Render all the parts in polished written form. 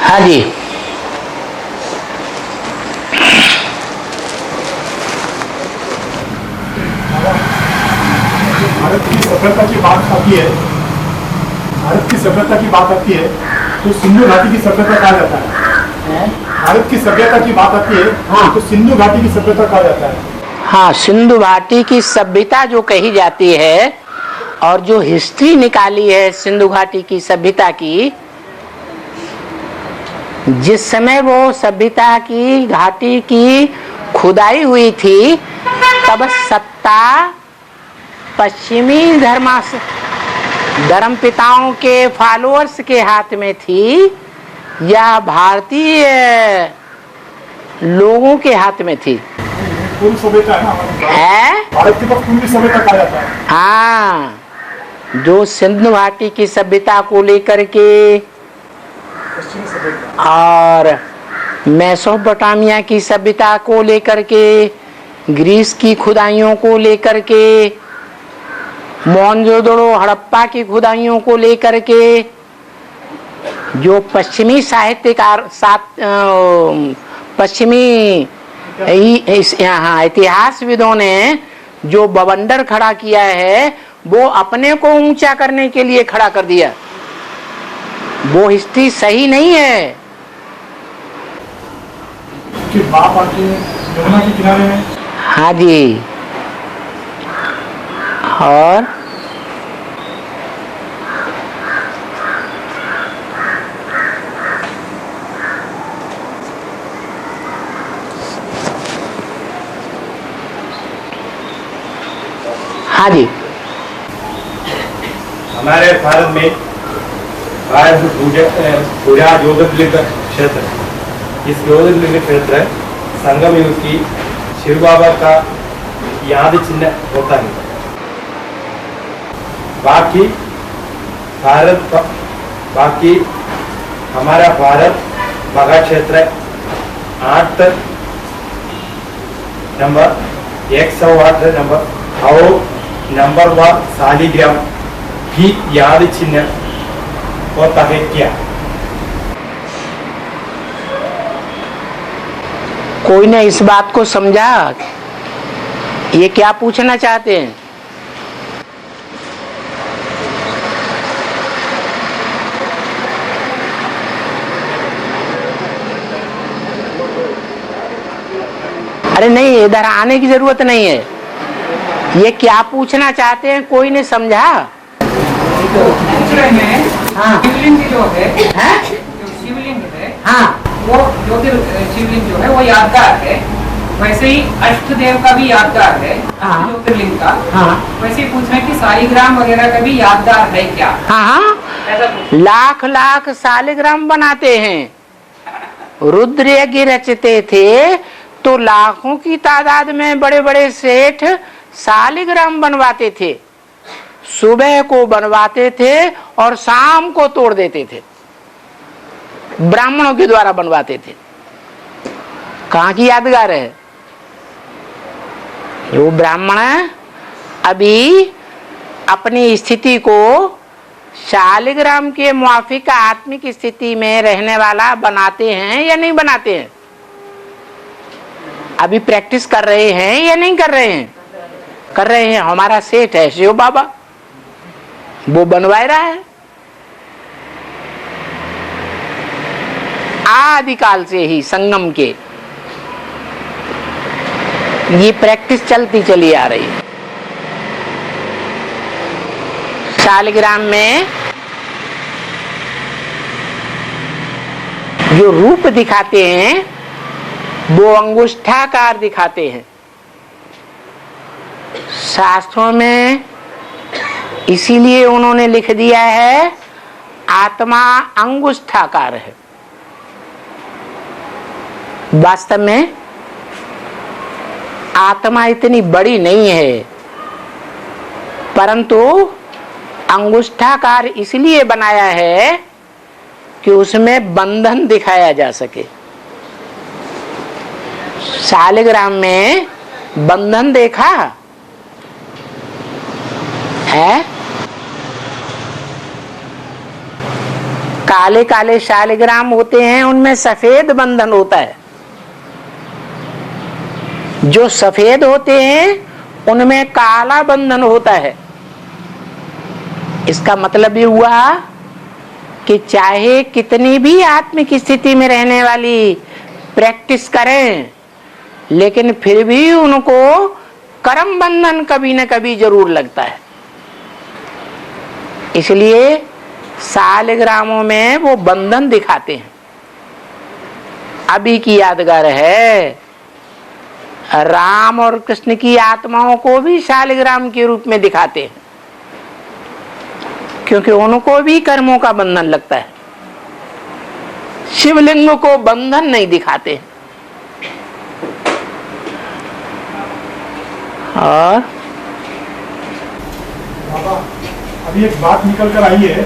हाँ जी। भारत की सभ्यता की बात आती है, भारत की सभ्यता की बात आती है तो सिंधु घाटी की सभ्यता कहा जाता है। भारत की सभ्यता की बात आती है हाँ। तो सिंधु घाटी की सभ्यता कहा जाता है। हाँ, सिंधु घाटी की सभ्यता जो कही जाती है और जो हिस्ट्री निकाली है सिंधु घाटी की सभ्यता की, जिस समय वो सभ्यता की घाटी की खुदाई हुई थी तब सत्ता पश्चिमी धर्म पिताओं के फॉलोअर्स के हाथ में थी या भारतीय लोगों के हाथ में थी? पूर्व सभ्यता है ना हमारी, है भारत की पूर्वी सभ्यता कहा जाता है। हाँ, जो सिंधु घाटी की सभ्यता को लेकर के पश्चिमी सभ्यता और मेसोपोटामिया की सभ्यता को लेकर के, ग्रीस की खुदाइयों को लेकर के, मोहनजोदड़ो हड़प्पा की खुदाइयों को लेकर के, जो पश्चिमी साहित्यकार पश्चिमी इतिहासविदों ने जो बवंडर खड़ा किया है वो अपने को ऊंचा करने के लिए खड़ा कर दिया। वो हिस्ट्री सही नहीं है। कि बाप आके यमुना के किनारे में। हाँ जी। और हाँ जी, हमारे भारत में पूरा ज्योतिर्लिंग क्षेत्र, इस ज्योतिर्लिंग क्षेत्र संगम युग की शिव बाबा का याद चिन्ह होता है। बाकी हमारा भारत बाघा क्षेत्र 8 नंबर 108 नंबर और नंबर व शालिग्राम की याद चिन्ह होता है क्या? कोई ने इस बात को समझा? ये क्या पूछना चाहते हैं? अरे नहीं, इधर आने की जरूरत नहीं है। ये क्या पूछना चाहते हैं, कोई ने समझा? हाँ। शिवलिंग जो है, हाँ? जो शिवलिंग है, हाँ। वो शिवलिंग जो है वो यादगार है। वैसे ही अष्टदेव का भी यादगार है, हाँ। ज्योतिर्लिंग का। हाँ। वैसे ही पूछ रहे हैं कि शालिग्राम वगैरह का भी यादगार है क्या? हाँ हाँ, ऐसा पूछ। लाख लाख शालिग्राम बनाते हैं। रुद्र यज्ञ रचते थे तो लाखों की तादाद में बड़े बड़े सेठ शालिग्राम बनवाते थे। सुबह को बनवाते थे और शाम को तोड़ देते थे। ब्राह्मणों के द्वारा बनवाते थे। कहाँ की यादगार है? वो ब्राह्मण अभी अपनी स्थिति को शालिग्राम के मुआफिक आत्मिक स्थिति में रहने वाला बनाते हैं या नहीं बनाते हैं? अभी प्रैक्टिस कर रहे हैं या नहीं कर रहे हैं? कर रहे हैं। हमारा सेठ है शिव बाबा, वो बनवा रहा है। आदिकाल से ही संगम के ये प्रैक्टिस चलती चली आ रही है। शालिग्राम में जो रूप दिखाते हैं वो अंगुष्ठाकार दिखाते हैं। शास्त्रों में इसीलिए उन्होंने लिख दिया है आत्मा अंगुष्ठाकार है। वास्तव में आत्मा इतनी बड़ी नहीं है, परंतु अंगुष्ठाकार इसलिए बनाया है कि उसमें बंधन दिखाया जा सके। शालिग्राम में बंधन देखा है? काले काले शालिग्राम होते हैं, उनमें सफेद बंधन होता है। जो सफेद होते हैं उनमें काला बंधन होता है। इसका मतलब ये हुआ कि चाहे कितनी भी आत्मिक स्थिति में रहने वाली प्रैक्टिस करें, लेकिन फिर भी उनको कर्म बंधन कभी न कभी जरूर लगता है। इसलिए शालिग्रामों में वो बंधन दिखाते हैं। अभी की यादगार है, राम और कृष्ण की आत्माओं को भी शालिग्राम के रूप में दिखाते हैं, क्योंकि उनको भी कर्मों का बंधन लगता है। शिवलिंग को बंधन नहीं दिखाते। और बाबा, अभी एक बात निकल कर आई है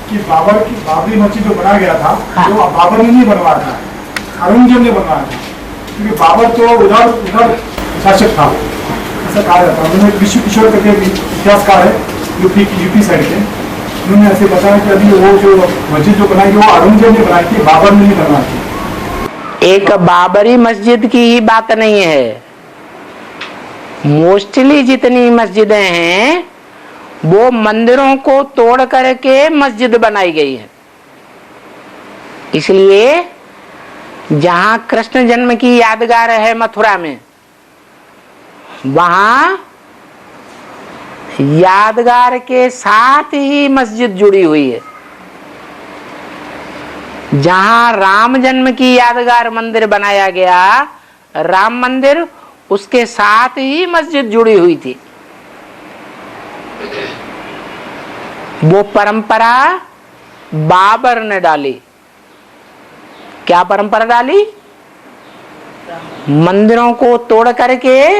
कि बाबरी मस्जिद जो बना गया था, हाँ। वो बाबर ने नहीं बनवाया था, औरंगजेब ने बनवाया था। क्योंकि बाबर तो उधर शासक था, ऐसा कहा जाता है। उन्होंने विश्व किशोर करके इतिहासकार है, यूपी साइड के, उन्होंने ऐसे बताया कि अभी वो जो मस्जिद जो बनाई वो औरंगजेब ने बनाई थी, बाबर ने नहीं बनवाई थी। एक बाबरी मस्जिद की ही बात नहीं है, मोस्टली जितनी मस्जिदें हैं वो मंदिरों को तोड़ करके मस्जिद बनाई गई है। इसलिए जहां कृष्ण जन्म की यादगार है मथुरा में, वहां यादगार के साथ ही मस्जिद जुड़ी हुई है। जहां राम जन्म की यादगार मंदिर बनाया गया, राम मंदिर, उसके साथ ही मस्जिद जुड़ी हुई थी। वो परंपरा बाबर ने डाली। क्या परंपरा डाली? मंदिरों को तोड़ करके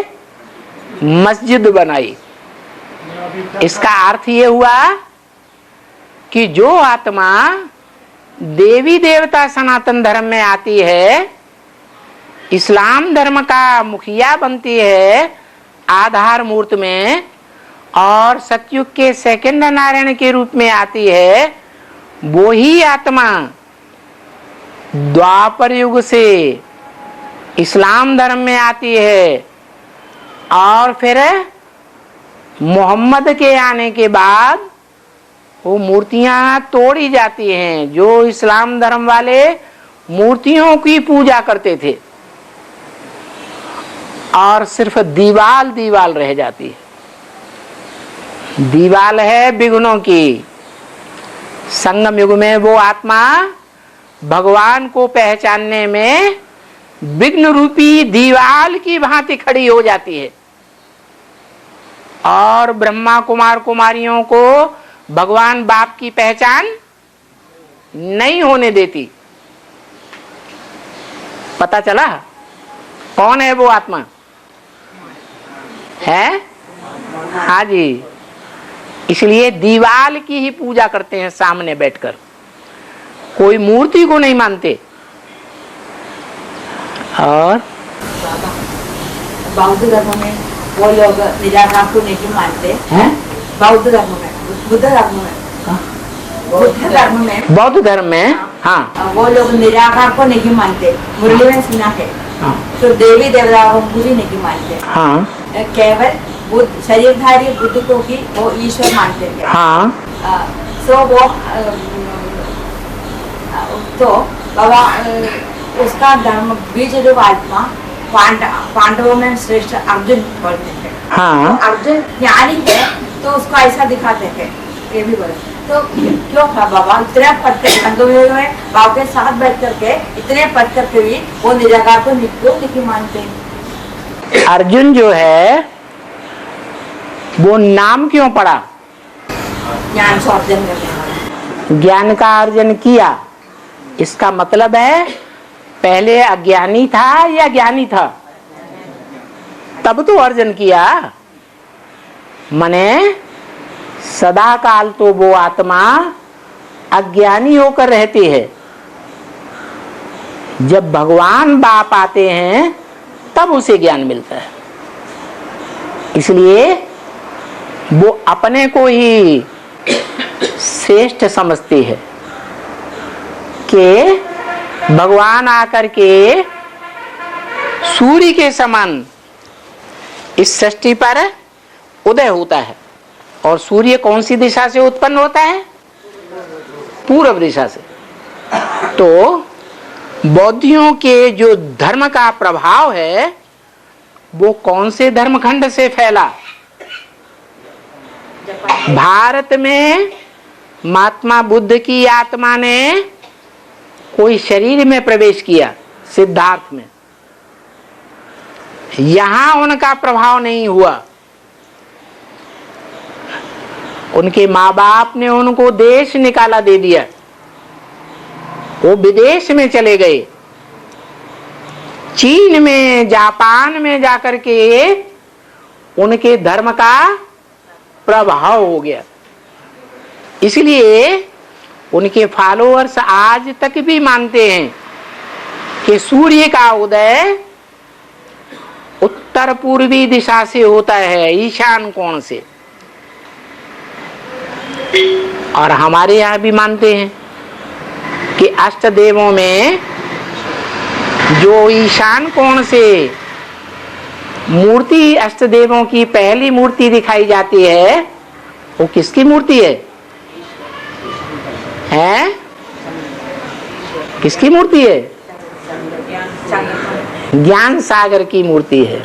मस्जिद बनाई। इसका अर्थ ये हुआ कि जो आत्मा देवी देवता सनातन धर्म में आती है, इस्लाम धर्म का मुखिया बनती है आधार मूर्त में, और सतयुग के सेकंड नारायण के रूप में आती है, वो ही आत्मा द्वापर युग से इस्लाम धर्म में आती है, और फिर मोहम्मद के आने के बाद वो मूर्तियां तोड़ी जाती हैं। जो इस्लाम धर्म वाले मूर्तियों की पूजा करते थे, और सिर्फ दीवाल रह जाती है। दीवाल है विघ्नों की। संगम युग में वो आत्मा भगवान को पहचानने में विघ्न रूपी दीवाल की भांति खड़ी हो जाती है, और ब्रह्मा कुमार कुमारियों को भगवान बाप की पहचान नहीं होने देती। पता चला कौन है वो आत्मा? है? हाँ जी। इसलिए दीवाल की ही पूजा करते हैं सामने बैठकर, कोई मूर्ति को नहीं मानते। और बौद्ध धर्म में वो लोग निराकार को नहीं मानते हैं। बौद्ध धर्म में, बुद्ध धर्म में, बौद्ध धर्म में, हाँ, वो लोग निराकार को नहीं मानते। मुरली में सुना है, हाँ, तो देवी देवताओं को भी नहीं मानते। हाँ, केवल बुद्ध, शरीरधारी बुद्ध को ही वो ईश्वर मानते हैं। हाँ, सो वो तो बाबा उसका धर्म बीज रूप आत्मा पांडवों में श्रेष्ठ अर्जुन बोलते हैं। हाँ, तो अर्जुन ज्ञानी है तो उसको ऐसा दिखाते हैं, ये भी बोले। तो क्यों था बाबा इतने पढ़ कर संगमयुग में बाबा के साथ बैठ करके इतने पढ़ करके भी वो निराकार को क्यों नहीं मानते? अर्जुन जो है वो नाम क्यों पड़ा? ज्ञान से अर्जन करने, ज्ञान का अर्जन किया। इसका मतलब है पहले अज्ञानी था या ज्ञानी था, तब तो अर्जन किया। मने सदा काल तो वो आत्मा अज्ञानी होकर रहती है। जब भगवान बाप आते हैं तब उसे ज्ञान मिलता है। इसलिए वो अपने को ही श्रेष्ठ समझती है। कि भगवान आकर के सूर्य के समान इस सृष्टि पर उदय होता है। और सूर्य कौन सी दिशा से उत्पन्न होता है? पूर्व दिशा से। तो बौद्धियों के जो धर्म का प्रभाव है वो कौन से धर्मखंड से फैला? भारत में महात्मा बुद्ध की आत्मा ने कोई शरीर में प्रवेश किया, सिद्धार्थ में। यहां उनका प्रभाव नहीं हुआ। उनके माँ बाप ने उनको देश निकाला दे दिया, वो विदेश में चले गए। चीन में, जापान में जाकर के उनके धर्म का प्रभाव हो गया। इसलिए उनके फॉलोअर्स आज तक भी मानते हैं कि सूर्य का उदय उत्तर पूर्वी दिशा से होता है, ईशान कोण से। और हमारे यहाँ भी मानते हैं कि अष्ट देवों में जो ईशान कोण से मूर्ति अष्ट देवों की पहली मूर्ति दिखाई जाती है वो किसकी मूर्ति है? हैं? किसकी मूर्ति है? ज्ञान सागर की मूर्ति है।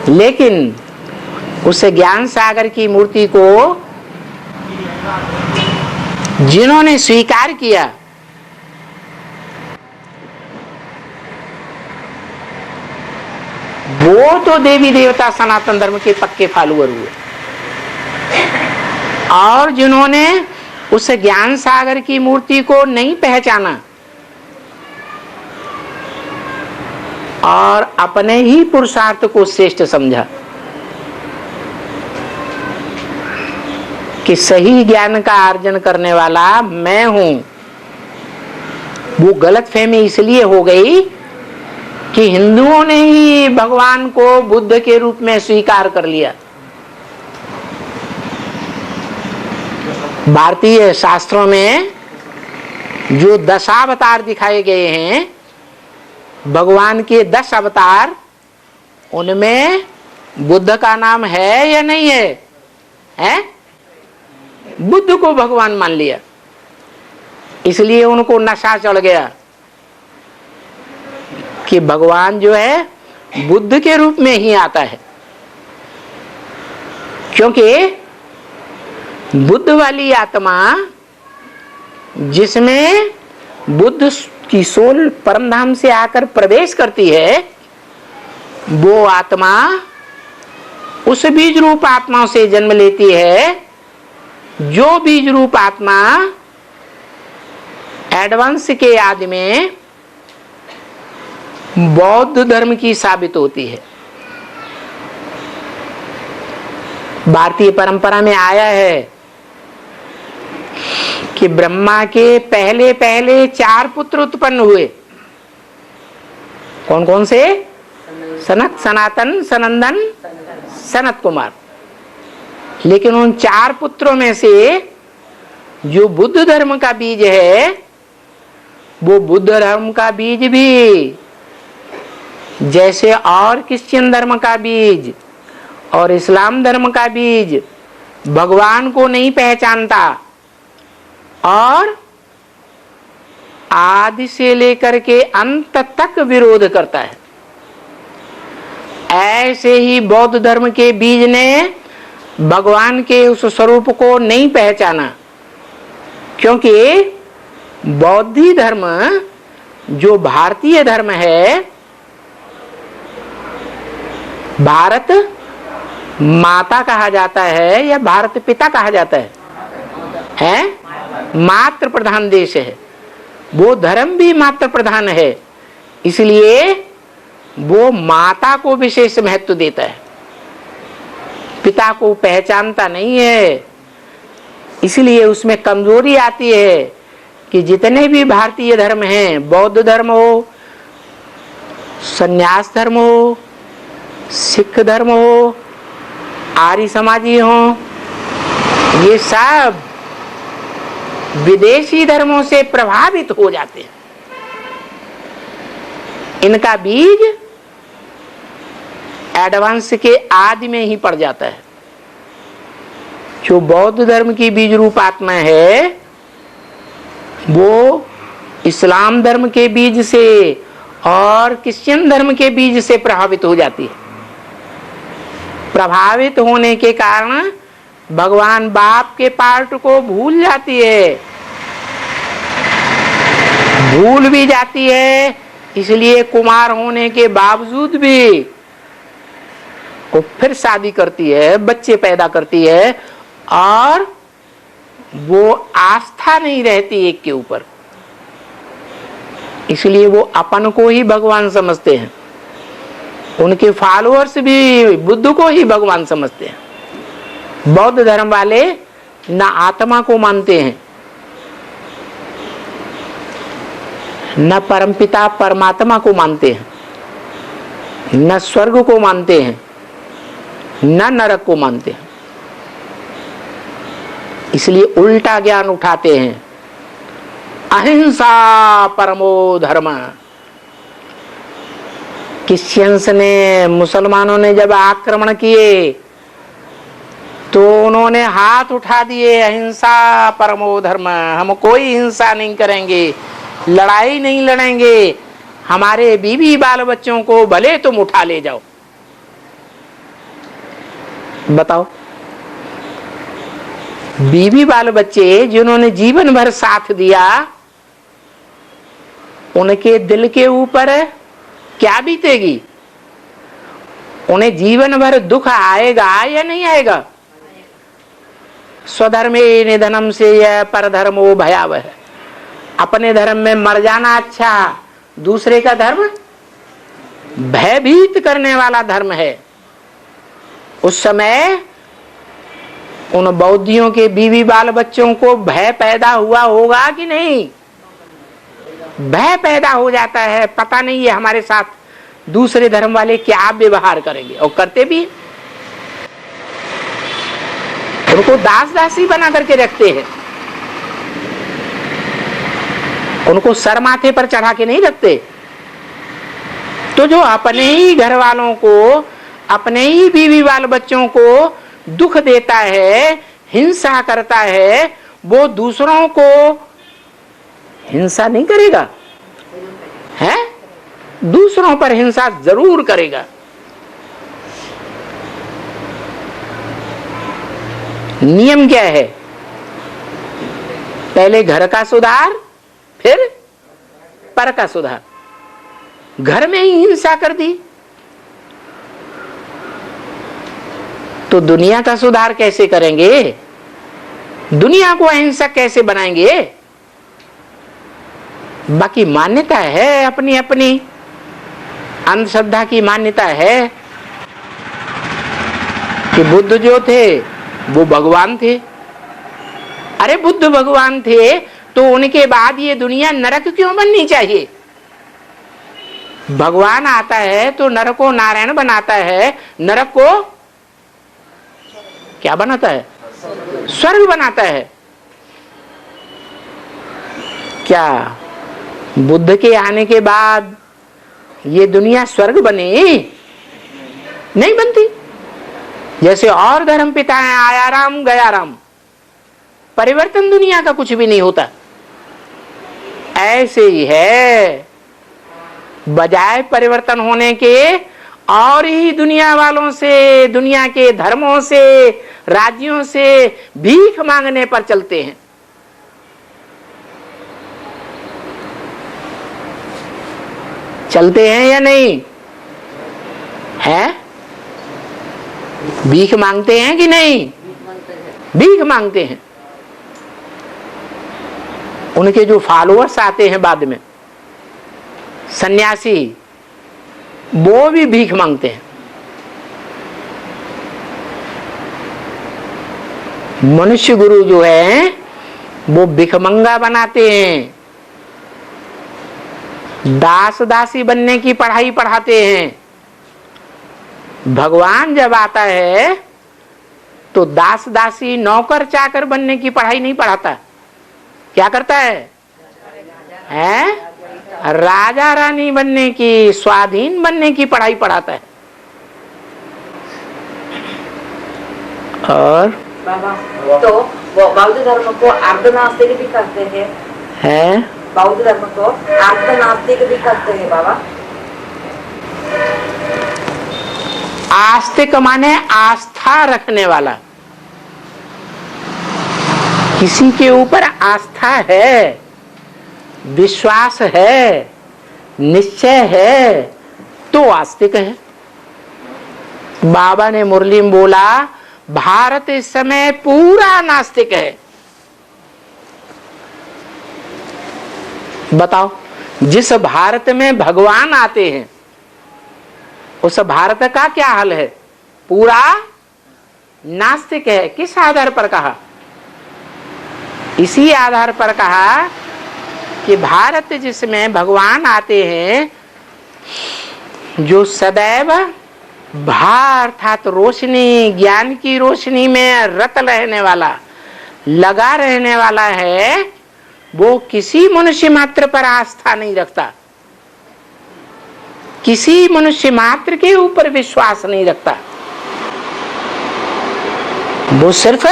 लेकिन उस ज्ञान सागर की मूर्ति को जिन्होंने स्वीकार किया वो तो देवी देवता सनातन धर्म के पक्के फॉलोअर हुए। और जिन्होंने उस ज्ञान सागर की मूर्ति को नहीं पहचाना और अपने ही पुरुषार्थ को श्रेष्ठ समझा कि सही ज्ञान का अर्जन करने वाला मैं हूं, वो गलतफहमी इसलिए हो गई कि हिंदुओं ने ही भगवान को बुद्ध के रूप में स्वीकार कर लिया। भारतीय शास्त्रों में जो 10 अवतार दिखाए गए हैं, भगवान के 10 अवतार, उनमें बुद्ध का नाम है या नहीं है? हैं? बुद्ध को भगवान मान लिया, इसलिए उनको नशा चढ़ गया कि भगवान जो है बुद्ध के रूप में ही आता है। क्योंकि बुद्ध वाली आत्मा जिसमें बुद्ध की सोल परमधाम से आकर प्रवेश करती है, वो आत्मा उस बीज रूप आत्मा से जन्म लेती है जो बीज रूप आत्मा एडवांस के आदि में बौद्ध धर्म की साबित होती है। भारतीय परंपरा में आया है कि ब्रह्मा के पहले पहले 4 पुत्र उत्पन्न हुए। कौन कौन से? सनत, सनातन, सनंदन, सनत कुमार। लेकिन उन 4 पुत्रों में से जो बुद्ध धर्म का बीज है, वो बुद्ध धर्म का बीज भी जैसे और क्रिश्चियन धर्म का बीज और इस्लाम धर्म का बीज भगवान को नहीं पहचानता और आदि से लेकर के अंत तक विरोध करता है, ऐसे ही बौद्ध धर्म के बीज ने भगवान के उस स्वरूप को नहीं पहचाना। क्योंकि बौद्धी धर्म जो भारतीय धर्म है, भारत माता कहा जाता है या भारत पिता कहा जाता है? मातृ प्रधान देश है। वो धर्म भी मातृ प्रधान है, इसलिए वो माता को विशेष महत्व देता है, पिता को पहचानता नहीं है। इसलिए उसमें कमजोरी आती है कि जितने भी भारतीय धर्म हैं, बौद्ध धर्म हो, संन्यास धर्म हो, सिख धर्म हो, आर्य समाजी हो, ये सब विदेशी धर्मों से प्रभावित हो जाते हैं। इनका बीज एडवांस के आदि में ही पड़ जाता है। जो बौद्ध धर्म की बीज रूप आत्मा है वो इस्लाम धर्म के बीज से और क्रिश्चियन धर्म के बीज से प्रभावित हो जाती है। प्रभावित होने के कारण भगवान बाप के पार्ट को भूल जाती है, भूल भी जाती है। इसलिए कुमार होने के बावजूद भी वो फिर शादी करती है, बच्चे पैदा करती है और वो आस्था नहीं रहती एक के ऊपर। इसलिए वो अपन को ही भगवान समझते हैं। उनके फॉलोअर्स भी बुद्ध को ही भगवान समझते हैं। बौद्ध धर्म वाले न आत्मा को मानते हैं, न परमपिता परमात्मा को मानते हैं, न स्वर्ग को मानते हैं, न नरक को मानते हैं। इसलिए उल्टा ज्ञान उठाते हैं। अहिंसा परमो धर्म। क्रिश्चियंस ने, मुसलमानों ने जब आक्रमण किए तो उन्होंने हाथ उठा दिए, अहिंसा परमो धर्म, हम कोई हिंसा नहीं करेंगे, लड़ाई नहीं लड़ेंगे, हमारे बीवी बाल बच्चों को भले तुम उठा ले जाओ। बताओ, बीवी बाल बच्चे जिन्होंने जीवन भर साथ दिया, उनके दिल के ऊपर क्या बीतेगी? उन्हें जीवन भर दुख आएगा या नहीं आएगा? स्वधर्मे निधनम से यह परधर्मो भयावह। अपने धर्म में मर जाना अच्छा, दूसरे का धर्म भयभीत करने वाला धर्म है। उस समय उन बौद्धियों के बीवी बाल बच्चों को भय पैदा हुआ होगा कि नहीं? भय पैदा हो जाता है। पता नहीं है हमारे साथ दूसरे धर्म वाले क्या व्यवहार करेंगे, और करते भी। उनको दास दासी बना करके रखते हैं, उनको सर माथे पर चढ़ा के नहीं रखते। तो जो अपने ही घर वालों को, अपने ही बीवी बाल बच्चों को दुख देता है, हिंसा करता है, वो दूसरों को हिंसा नहीं करेगा, है? दूसरों पर हिंसा जरूर करेगा। नियम क्या है? पहले घर का सुधार, फिर पर का सुधार। घर में ही हिंसा कर दी तो दुनिया का सुधार कैसे करेंगे? दुनिया को अहिंसक कैसे बनाएंगे? बाकी मान्यता है अपनी अपनी, अंधश्रद्धा की मान्यता है कि बुद्ध जो थे वो भगवान थे। अरे बुद्ध भगवान थे तो उनके बाद ये दुनिया नरक क्यों बननी चाहिए? भगवान आता है तो नरक को नारायण बनाता है, नरक को क्या बनाता है? स्वर्ग बनाता है। क्या बुद्ध के आने के बाद ये दुनिया स्वर्ग बनी? नहीं बनती। जैसे और धर्म पिता है, आया राम गया राम, परिवर्तन दुनिया का कुछ भी नहीं होता। ऐसे ही है, बजाय परिवर्तन होने के और ही दुनिया वालों से, दुनिया के धर्मों से, राज्यों से भीख मांगने पर चलते हैं। चलते हैं या नहीं है? भीख मांगते हैं कि नहीं? भीख मांगते हैं। उनके जो फॉलोअर्स आते हैं बाद में, सन्यासी, वो भी भीख मांगते हैं। मनुष्य गुरु जो है वो भिखमंगा बनाते हैं, दास दासी बनने की पढ़ाई पढ़ाते हैं। भगवान जब आता है तो दास दासी नौकर चाकर बनने की पढ़ाई नहीं पढ़ाता, क्या करता है? राजा रानी बनने की, स्वाधीन बनने की पढ़ाई पढ़ाता है। और बाबा तो वो बौद्ध धर्म को अर्धनास्तिक भी करते हैं। बौद्ध धर्म को अर्धनास्तिक भी करते हैं बाबा। आस्तिक माने आस्था रखने वाला, किसी के ऊपर आस्था है, विश्वास है, निश्चय है, तो आस्तिक है। बाबा ने मुरली में बोला, भारत इस समय पूरा नास्तिक है। बताओ, जिस भारत में भगवान आते हैं उस भारत का क्या हाल है? पूरा नास्तिक है। किस आधार पर कहा? इसी आधार पर कहा कि भारत जिसमें भगवान आते हैं, जो सदैव भार अर्थात रोशनी, ज्ञान की रोशनी में रत रहने वाला, लगा रहने वाला है, वो किसी मनुष्य मात्र पर आस्था नहीं रखता, किसी मनुष्य मात्र के ऊपर विश्वास नहीं रखता। वो सिर्फ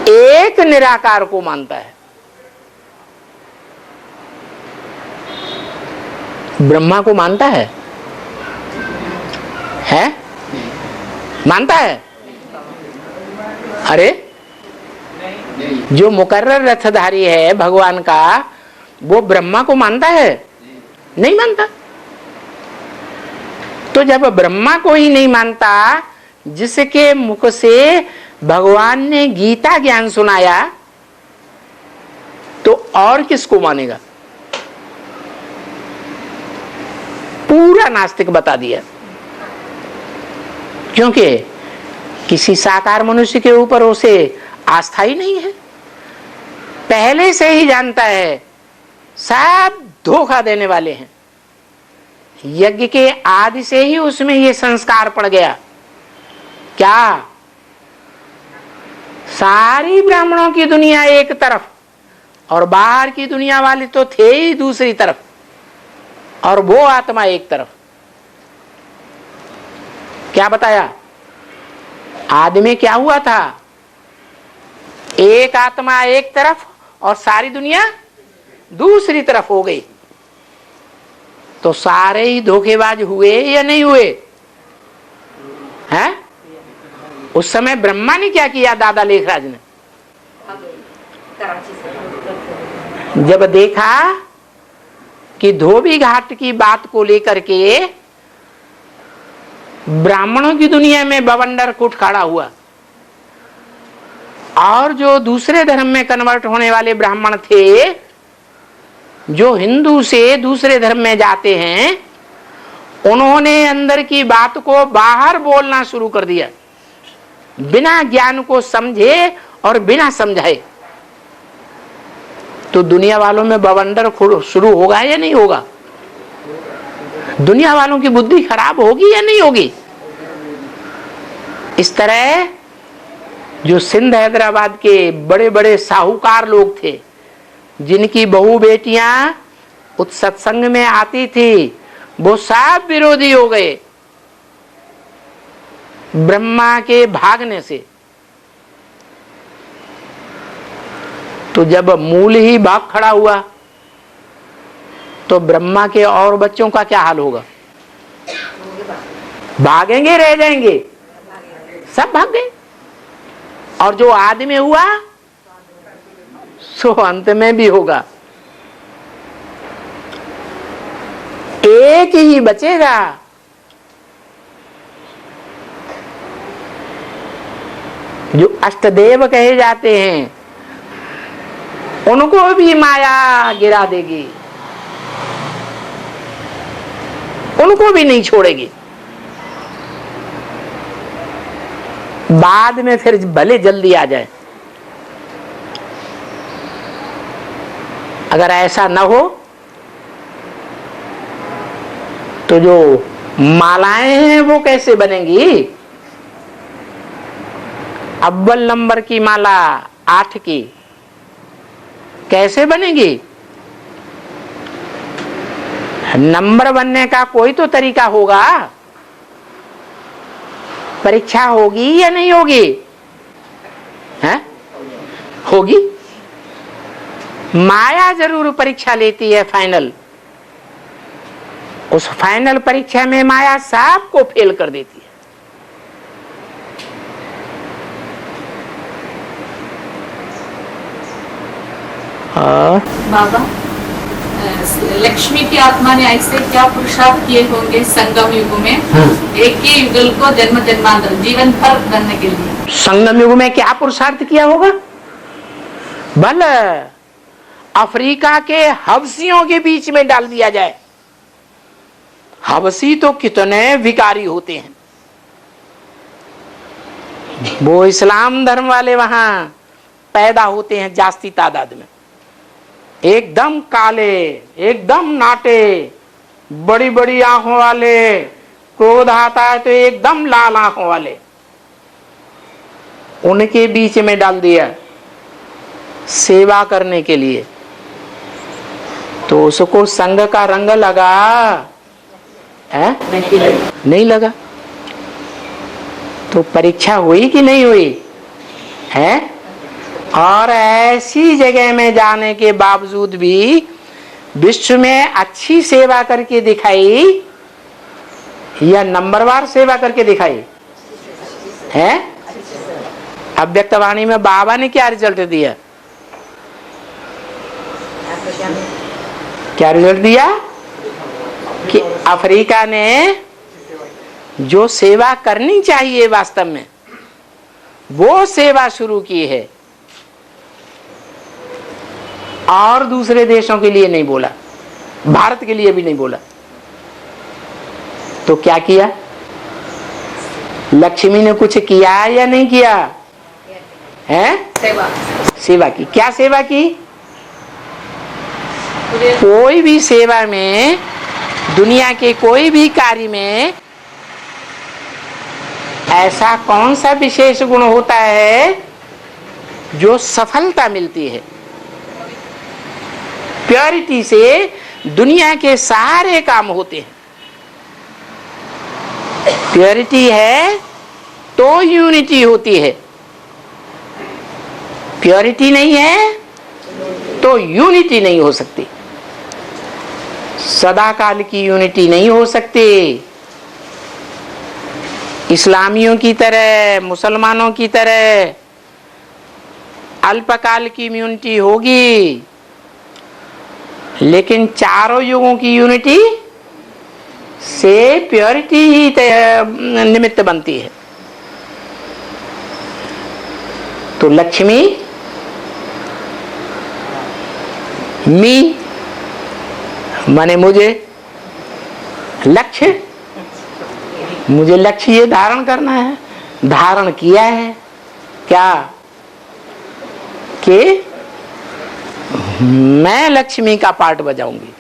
एक निराकार को मानता है। ब्रह्मा को मानता है? मानता है? अरे जो मुकर्रर रथधारी है भगवान का, वो ब्रह्मा को मानता है? नहीं मानता। तो जब ब्रह्मा को ही नहीं मानता, जिसके मुख से भगवान ने गीता ज्ञान सुनाया, तो और किसको मानेगा? पूरा नास्तिक बता दिया। क्योंकि किसी साकार मनुष्य के ऊपर उसे आस्था ही नहीं है। पहले से ही जानता है सब धोखा देने वाले हैं। यज्ञ के आदि से ही उसमें ये संस्कार पड़ गया। क्या? सारी ब्राह्मणों की दुनिया एक तरफ और बाहर की दुनिया वाले तो थे ही दूसरी तरफ, और वो आत्मा एक तरफ। क्या बताया? आदमी क्या हुआ था? एक आत्मा एक तरफ और सारी दुनिया दूसरी तरफ हो गई। तो सारे ही धोखेबाज हुए या नहीं हुए? हैं? उस समय ब्रह्मा ने क्या किया? दादा लेखराज ने जब देखा कि धोबी घाट की बात को लेकर के ब्राह्मणों की दुनिया में बवंडर कुट खड़ा हुआ, और जो दूसरे धर्म में कन्वर्ट होने वाले ब्राह्मण थे, जो हिंदू से दूसरे धर्म में जाते हैं, उन्होंने अंदर की बात को बाहर बोलना शुरू कर दिया, बिना ज्ञान को समझे और बिना समझाए। तो दुनिया वालों में बवंडर शुरू होगा या नहीं होगा? दुनिया वालों की बुद्धि खराब होगी या नहीं होगी? इस तरह जो सिंध हैदराबाद के बड़े बड़े साहूकार लोग थे, जिनकी बहू बेटियां उस सत्संग में आती थी, वो सब विरोधी हो गए ब्रह्मा के भागने से। तो जब मूल ही भाग खड़ा हुआ, तो ब्रह्मा के और बच्चों का क्या हाल होगा? भागेंगे, रह जाएंगे? सब भाग गए। और जो आदमी हुआ सो अंत में भी होगा। एक ही बचेगा। जो अष्टदेव कहे जाते हैं, उनको भी माया गिरा देगी, उनको भी नहीं छोड़ेगी। बाद में फिर भले जल्दी आ जाए। अगर ऐसा न हो तो जो मालाएं हैं वो कैसे बनेंगी? अव्वल नंबर की माला 8 की, कैसे बनेगी? नंबर बनने का कोई तो तरीका होगा। परीक्षा होगी या नहीं होगी? है? होगी। माया जरूर परीक्षा लेती है फाइनल। उस फाइनल परीक्षा में माया सबको फेल कर देती है। और बाबा, लक्ष्मी की आत्मा ने ऐसे क्या पुरुषार्थ किए होंगे संगम युग में, एक ही युगल को जन्म जन्मांतर जीवन भर करने के लिए। संगम युग में क्या पुरुषार्थ किया होगा? भले अफ्रीका के हबसियों के बीच में डाल दिया जाए। हबसी तो कितने विकारी होते हैं। वो इस्लाम धर्म वाले वहां पैदा होते हैं जास्ती तादाद में। एकदम काले, एकदम नाटे, बड़ी बड़ी आंखों वाले, क्रोध आता है तो एकदम लाल आंखों वाले, उनके बीच में डाल दिया सेवा करने के लिए। तो उसको संघ का रंग लगा है? नहीं लगा। तो परीक्षा हुई कि नहीं हुई है? और ऐसी जगह में जाने के बावजूद भी विश्व में अच्छी सेवा करके दिखाई या नंबरवार सेवा करके दिखाई है? अव्यक्तवाणी में बाबा ने क्या रिजल्ट दिया? क्या रिजल्ट दिया कि अफ्रीका ने जो सेवा करनी चाहिए वास्तव में वो सेवा शुरू की है, और दूसरे देशों के लिए नहीं बोला, भारत के लिए भी नहीं बोला। तो क्या किया? लक्ष्मी ने कुछ किया या नहीं किया है? सेवा की। क्या सेवा की? कोई भी सेवा में, दुनिया के कोई भी कार्य में ऐसा कौन सा विशेष गुण होता है जो सफलता मिलती है? प्योरिटी से दुनिया के सारे काम होते हैं। प्योरिटी है तो यूनिटी होती है, प्योरिटी नहीं है तो यूनिटी नहीं हो सकती। सदा काल की यूनिटी नहीं हो सकती। इस्लामियों की तरह, मुसलमानों की तरह अल्पकाल की यूनिटी होगी, लेकिन चारों युगों की यूनिटी से प्योरिटी ही निमित्त बनती है। तो लक्ष्मी मी माने मुझे, लक्ष्य मुझे लक्ष्य ये धारण करना है, धारण किया है। क्या? कि मैं लक्ष्मी का पार्ट बजाऊंगी।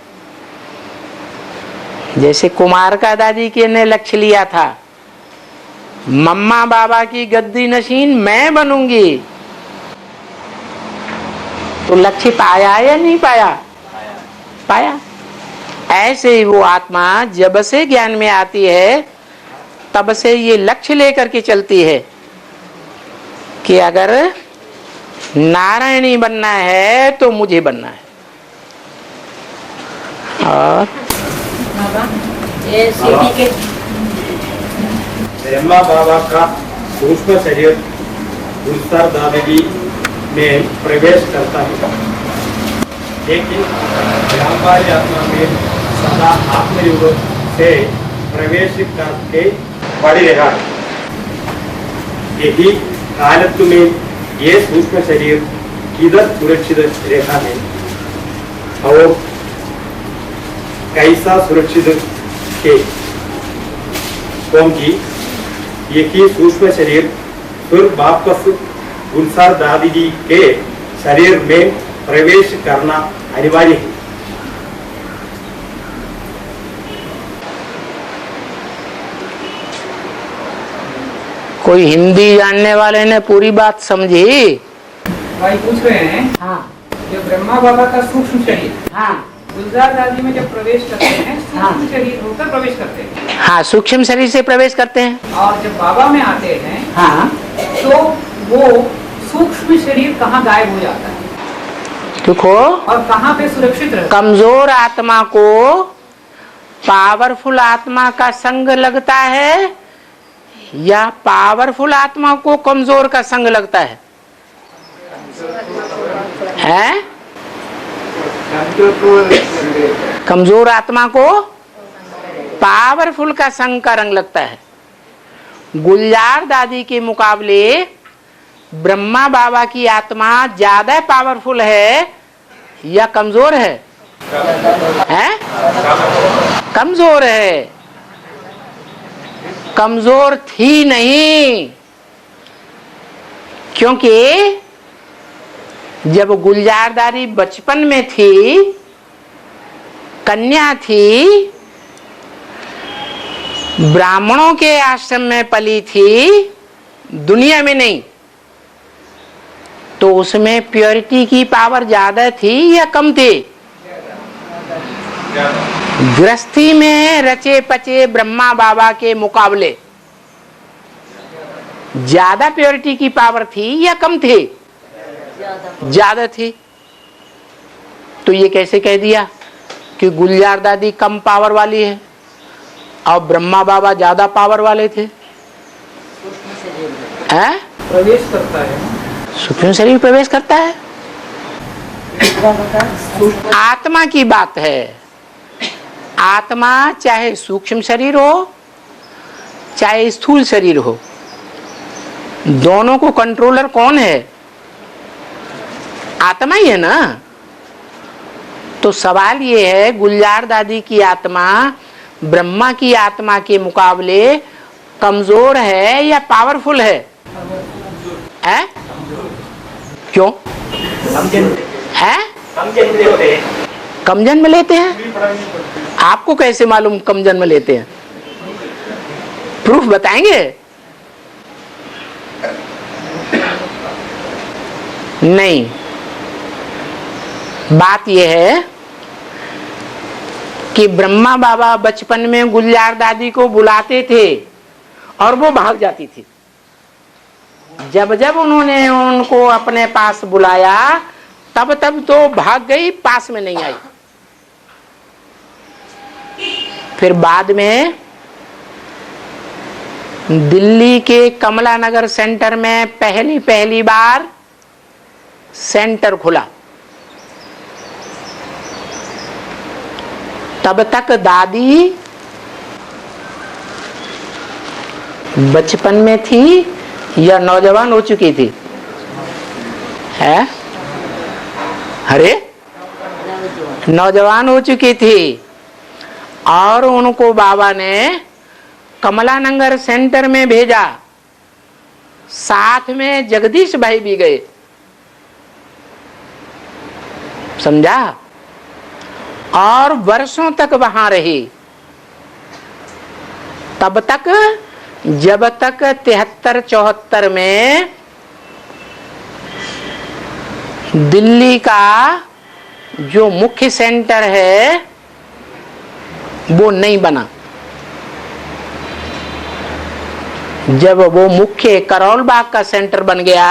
जैसे कुमार का दादी के ने लक्ष्य लिया था, मम्मा बाबा की गद्दी नशीन मैं बनूंगी। तो लक्ष्य पाया या नहीं पाया? पाया। ऐसे ही वो आत्मा जब से ज्ञान में आती है तब से ये लक्ष्य लेकर के चलती है कि अगर नारायणी बनना है तो मुझे बनना है। और ब्रह्मा बाबा का सूक्ष्म शरीर गुलजार दादी में प्रवेश करता है, लेकिन व्यापारी आत्मा में सदा आत्मयुग से प्रवेश करके पड़ी रहा। यही कालत्व में ये सूक्ष्म शरीर किधर सुरक्षित रहता है और कैसा सुरक्षित है? क्योंकि यही सूक्ष्म शरीर फिर वापस गुलजार दादी जी के शरीर में प्रवेश करना अनिवार्य है। कोई हिंदी जानने वाले ने पूरी बात समझी? भाई पूछ रहे हैं हाँ जो ब्रह्मा बाबा का सूक्ष्म शरीर हाँ गुलजार दादी में जब प्रवेश करते हैं हाँ। सूक्ष्म शरीर होकर प्रवेश करते हैं, हाँ सूक्ष्म शरीर से प्रवेश करते हैं। और जब बाबा में आते हैं हाँ तो वो सूक्ष्म शरीर कहाँ गायब हो जाता है देखो, और कहाँ पे सुरक्षित रहता है? कमजोर आत्मा को पावरफुल आत्मा का संग लगता है या पावरफुल आत्मा को कमजोर का संग लगता है? हैं? कमजोर आत्मा को पावरफुल का संग का रंग लगता है। गुलजार दादी के मुकाबले ब्रह्मा बाबा की आत्मा ज्यादा पावरफुल है या कमजोर है? हैं? कमजोर है। कमजोर थी नहीं, क्योंकि जब गुलजार दादी बचपन में थी, कन्या थी, ब्राह्मणों के आश्रम में पली थी, दुनिया में नहीं, तो उसमें प्योरिटी की पावर ज्यादा थी या कम थी? गृहस्थी में रचे पचे ब्रह्मा बाबा के मुकाबले ज्यादा प्योरिटी की पावर थी या कम थी? ज्यादा थी। तो ये कैसे कह दिया कि गुलजार दादी कम पावर वाली है और ब्रह्मा बाबा ज्यादा पावर वाले थे? हैं? प्रवेश करता है सूक्ष्म शरीर प्रवेश करता है। आत्मा की बात है। आत्मा चाहे सूक्ष्म शरीर हो चाहे स्थूल शरीर हो, दोनों को कंट्रोलर कौन है? आत्मा ही है ना। तो सवाल ये है, गुलजार दादी की आत्मा ब्रह्मा की आत्मा के मुकाबले कमजोर है या पावरफुल है? हैं? क्यों है? कम जन्म लेते हैं। आपको कैसे मालूम कम जन्म लेते हैं? प्रूफ बताएंगे? नहीं। बात यह है कि ब्रह्मा बाबा बचपन में गुलजार दादी को बुलाते थे और वो भाग जाती थी। जब जब उन्होंने उनको अपने पास बुलाया तब तब तो भाग गई, पास में नहीं आई। फिर बाद में दिल्ली के कमला नगर सेंटर में पहली बार सेंटर खुला। तब तक दादी बचपन में थी या नौजवान हो चुकी थी? है? अरे नौजवान हो चुकी थी। और उनको बाबा ने कमला नगर सेंटर में भेजा, साथ में जगदीश भाई भी गए। समझा? और वर्षों तक वहां रही, तब तक जब तक 73-74 में दिल्ली का जो मुख्य सेंटर है वो नहीं बना। जब वो मुख्य करोल बाग का सेंटर बन गया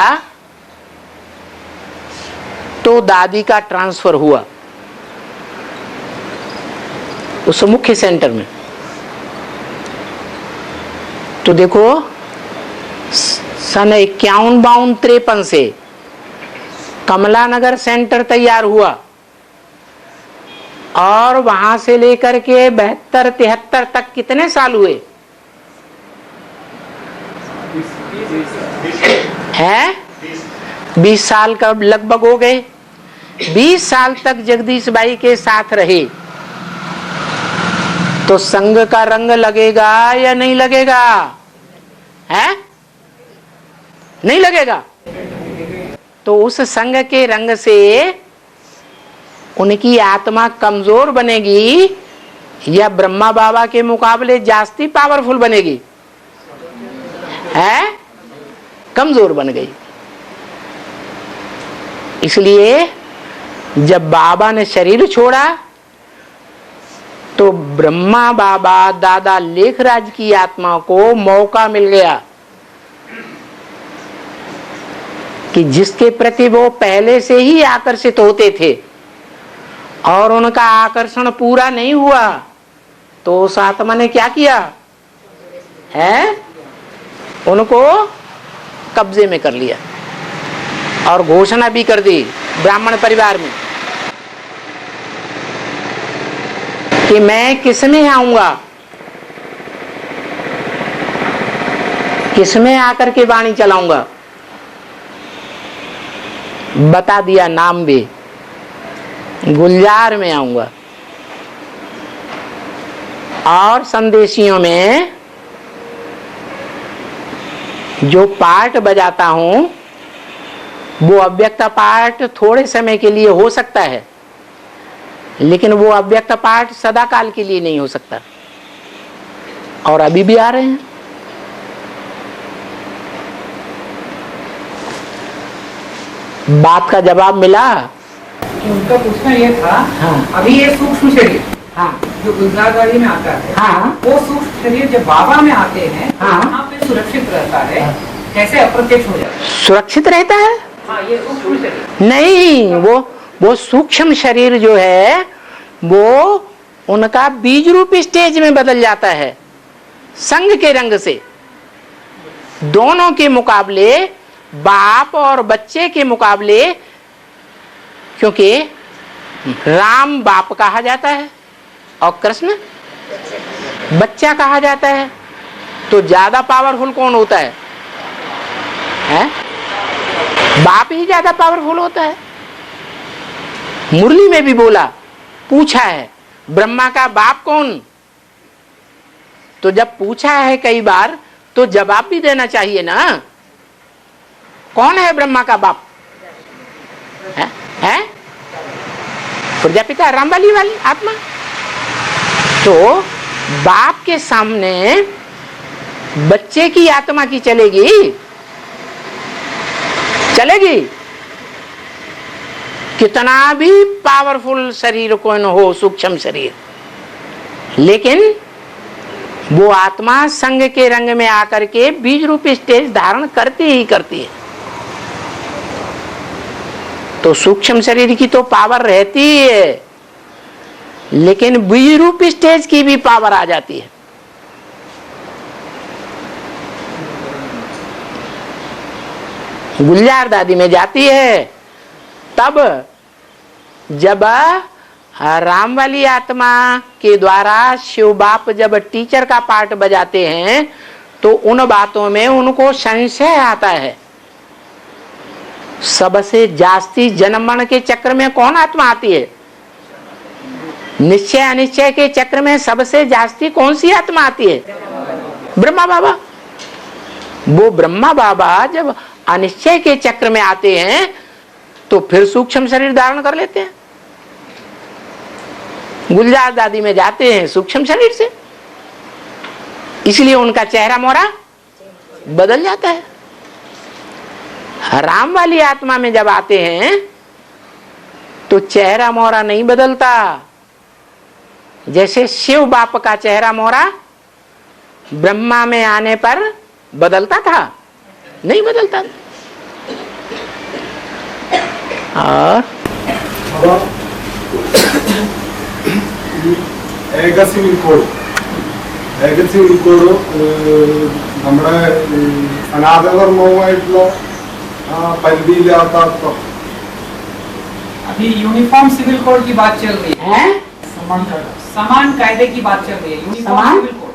तो दादी का ट्रांसफर हुआ उस मुख्य सेंटर में। तो देखो सन 51-52-53 से कमला नगर सेंटर तैयार हुआ और वहां से लेकर के 72-73 तक कितने साल हुए हैं? 20 साल का लगभग हो गए। 20 साल तक जगदीश भाई के साथ रहे तो संघ का रंग लगेगा या नहीं लगेगा? है? नहीं लगेगा। तो उस संघ के रंग से उनकी आत्मा कमजोर बनेगी या ब्रह्मा बाबा के मुकाबले जास्ती पावरफुल बनेगी? है? कमजोर बन गई। इसलिए जब बाबा ने शरीर छोड़ा तो ब्रह्मा बाबा दादा लेखराज की आत्मा को मौका मिल गया कि जिसके प्रति वो पहले से ही आकर्षित होते थे और उनका आकर्षण पूरा नहीं हुआ, तो उस आत्मा ने क्या किया है, उनको कब्जे में कर लिया और घोषणा भी कर दी ब्राह्मण परिवार में कि मैं किसमें आऊंगा, किसमें आकर के वाणी चलाऊंगा। बता दिया नाम भी, गुलजार में आऊंगा और संदेशियों में जो पार्ट बजाता हूं वो अव्यक्त पार्ट थोड़े समय के लिए हो सकता है, लेकिन वो अव्यक्त पार्ट सदा काल के लिए नहीं हो सकता। और अभी भी आ रहे हैं। बात का जवाब मिला। उनका पूछना ये था, हाँ। अभी ये सूक्ष्म शरीर हाँ जो गुलजारगाड़ी में आता है, हाँ वो सूक्ष्म शरीर जब बाबा में आते हैं तो हाँ। वहाँ पे सुरक्षित रहता है, कैसे अप्रत्यक्ष हो जाता है? सुरक्षित रहता है? हाँ, ये सूक्ष्म शरीर नहीं, वो सूक्ष्म शरीर जो है वो उनका बीज रूप स्टेज में बदल जाता है संग के रंग से। दोनों के मुकाबले, बाप और बच्चे के मुकाबले, क्योंकि राम बाप कहा जाता है और कृष्ण बच्चा कहा जाता है, तो ज्यादा पावरफुल कौन होता है? बाप ही ज्यादा पावरफुल होता है। मुरली में भी बोला, पूछा है ब्रह्मा का बाप कौन, तो जब पूछा है कई बार तो जवाब भी देना चाहिए ना। कौन है ब्रह्मा का बाप? है प्रजापिता रामबली वाली आत्मा। तो बाप के सामने बच्चे की आत्मा की चलेगी? चलेगी? कितना भी पावरफुल शरीर को न हो, सूक्ष्म शरीर, लेकिन वो आत्मा संग के रंग में आकर के बीज रूप स्टेज धारण करती ही करती है। तो सूक्ष्म शरीर की तो पावर रहती ही है, लेकिन बीज रूप स्टेज की भी पावर आ जाती है। गुलजार दादी में जाती है तब जब राम वाली आत्मा के द्वारा शिव बाप जब टीचर का पार्ट बजाते हैं तो उन बातों में उनको संशय आता है। सबसे जास्ती जन्म मरण के चक्र में कौन आत्मा आती है? निश्चय अनिश्चय के चक्र में सबसे जास्ती कौन सी आत्मा आती है? ब्रह्मा बाबा। वो ब्रह्मा बाबा जब अनिश्चय के चक्र में आते हैं तो फिर सूक्ष्म शरीर धारण कर लेते हैं। गुलजार दादी में जाते हैं सूक्ष्म शरीर से, इसलिए उनका चेहरा मोहरा बदल जाता है। राम वाली आत्मा में जब आते हैं तो चेहरा मोहरा नहीं बदलता। जैसे शिव बाप का चेहरा मोहरा ब्रह्मा में आने पर बदलता था, नहीं बदलता। और ഏകസിവിൽ കോഡ് നമ്മുടെ സനാതനധർമ്മവുമായിട്ടുള്ള പരിധിയില്ലാത്ത അർത്ഥം. अभी यूनिफॉर्म सिविल कोड की बात चल रही है, സമാന समान कायदे की बात चल रही है। यूनिफॉर्म समान? सिविल कोड,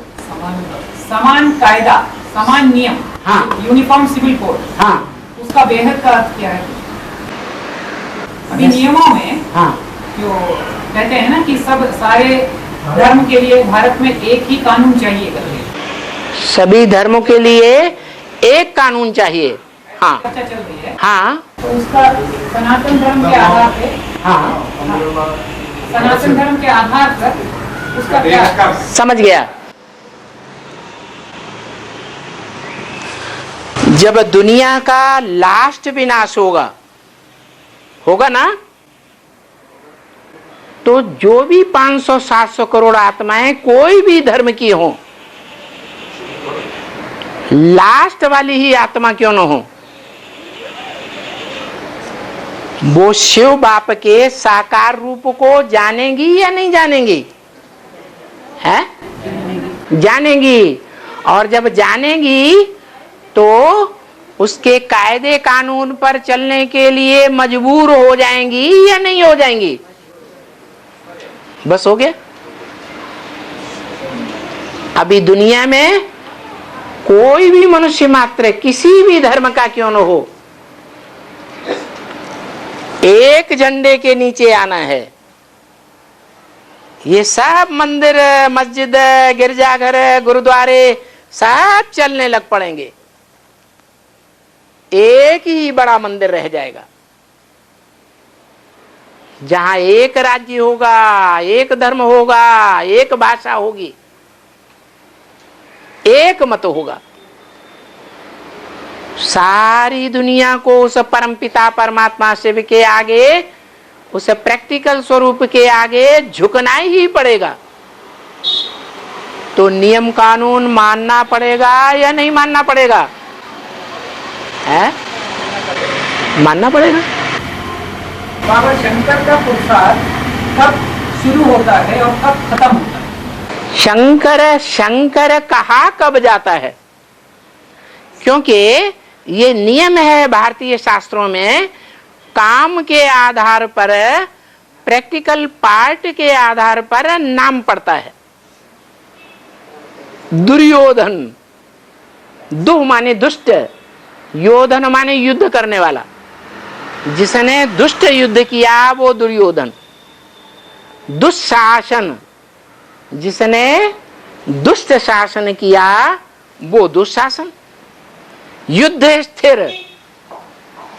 समान कायदा, समान नियम। हाँ। यूनिफॉर्म सिविल कोड, हाँ उसका बेहद का अर्थ क्या है? अभी नियमों में हाँ जो कहते हैं ना कि सब सारे धर्म के लिए भारत में एक ही कानून चाहिए करके सभी धर्मों के लिए एक कानून चाहिए। हाँ चर्चा चल रही है। हाँ तो उसका सनातन धर्म के आधार पे, हाँ सनातन धर्म के आधार पर उसका क्या? समझ गया। जब दुनिया का लास्ट विनाश होगा ना, तो जो भी 500-700 करोड़ आत्माएं कोई भी धर्म की हो, लास्ट वाली ही आत्मा क्यों न हो, वो शिव बाप के साकार रूप को जानेगी या नहीं जानेगी? है जानेगी। और जब जानेगी तो उसके कायदे कानून पर चलने के लिए मजबूर हो जाएंगी या नहीं हो जाएंगी? बस हो गया। अभी दुनिया में कोई भी मनुष्य मात्र किसी भी धर्म का क्यों न हो, एक झंडे के नीचे आना है। ये सब मंदिर, मस्जिद, गिरजाघर, गुरुद्वारे सब चलने लग पड़ेंगे, एक ही बड़ा मंदिर रह जाएगा जहां एक राज्य होगा, एक धर्म होगा, एक भाषा होगी, एक मत होगा। सारी दुनिया को उस परमपिता परमात्मा शिव के आगे, उस प्रैक्टिकल स्वरूप के आगे झुकना ही पड़ेगा। तो नियम कानून मानना पड़ेगा या नहीं मानना पड़ेगा? है मानना पड़ेगा। बाबा, शंकर का पुरुषार्थ कब शुरू होता है और कब खत्म होता है? शंकर कहा कब जाता है? क्योंकि ये नियम है भारतीय शास्त्रों में, काम के आधार पर, प्रैक्टिकल पार्ट के आधार पर नाम पड़ता है। दुर्योधन, दुह माने दुष्ट, योधन माने युद्ध करने वाला। जिसने दुष्ट युद्ध किया वो दुर्योधन। दुशासन, जिसने दुष्ट शासन किया वो दुशासन। युधिष्ठिर,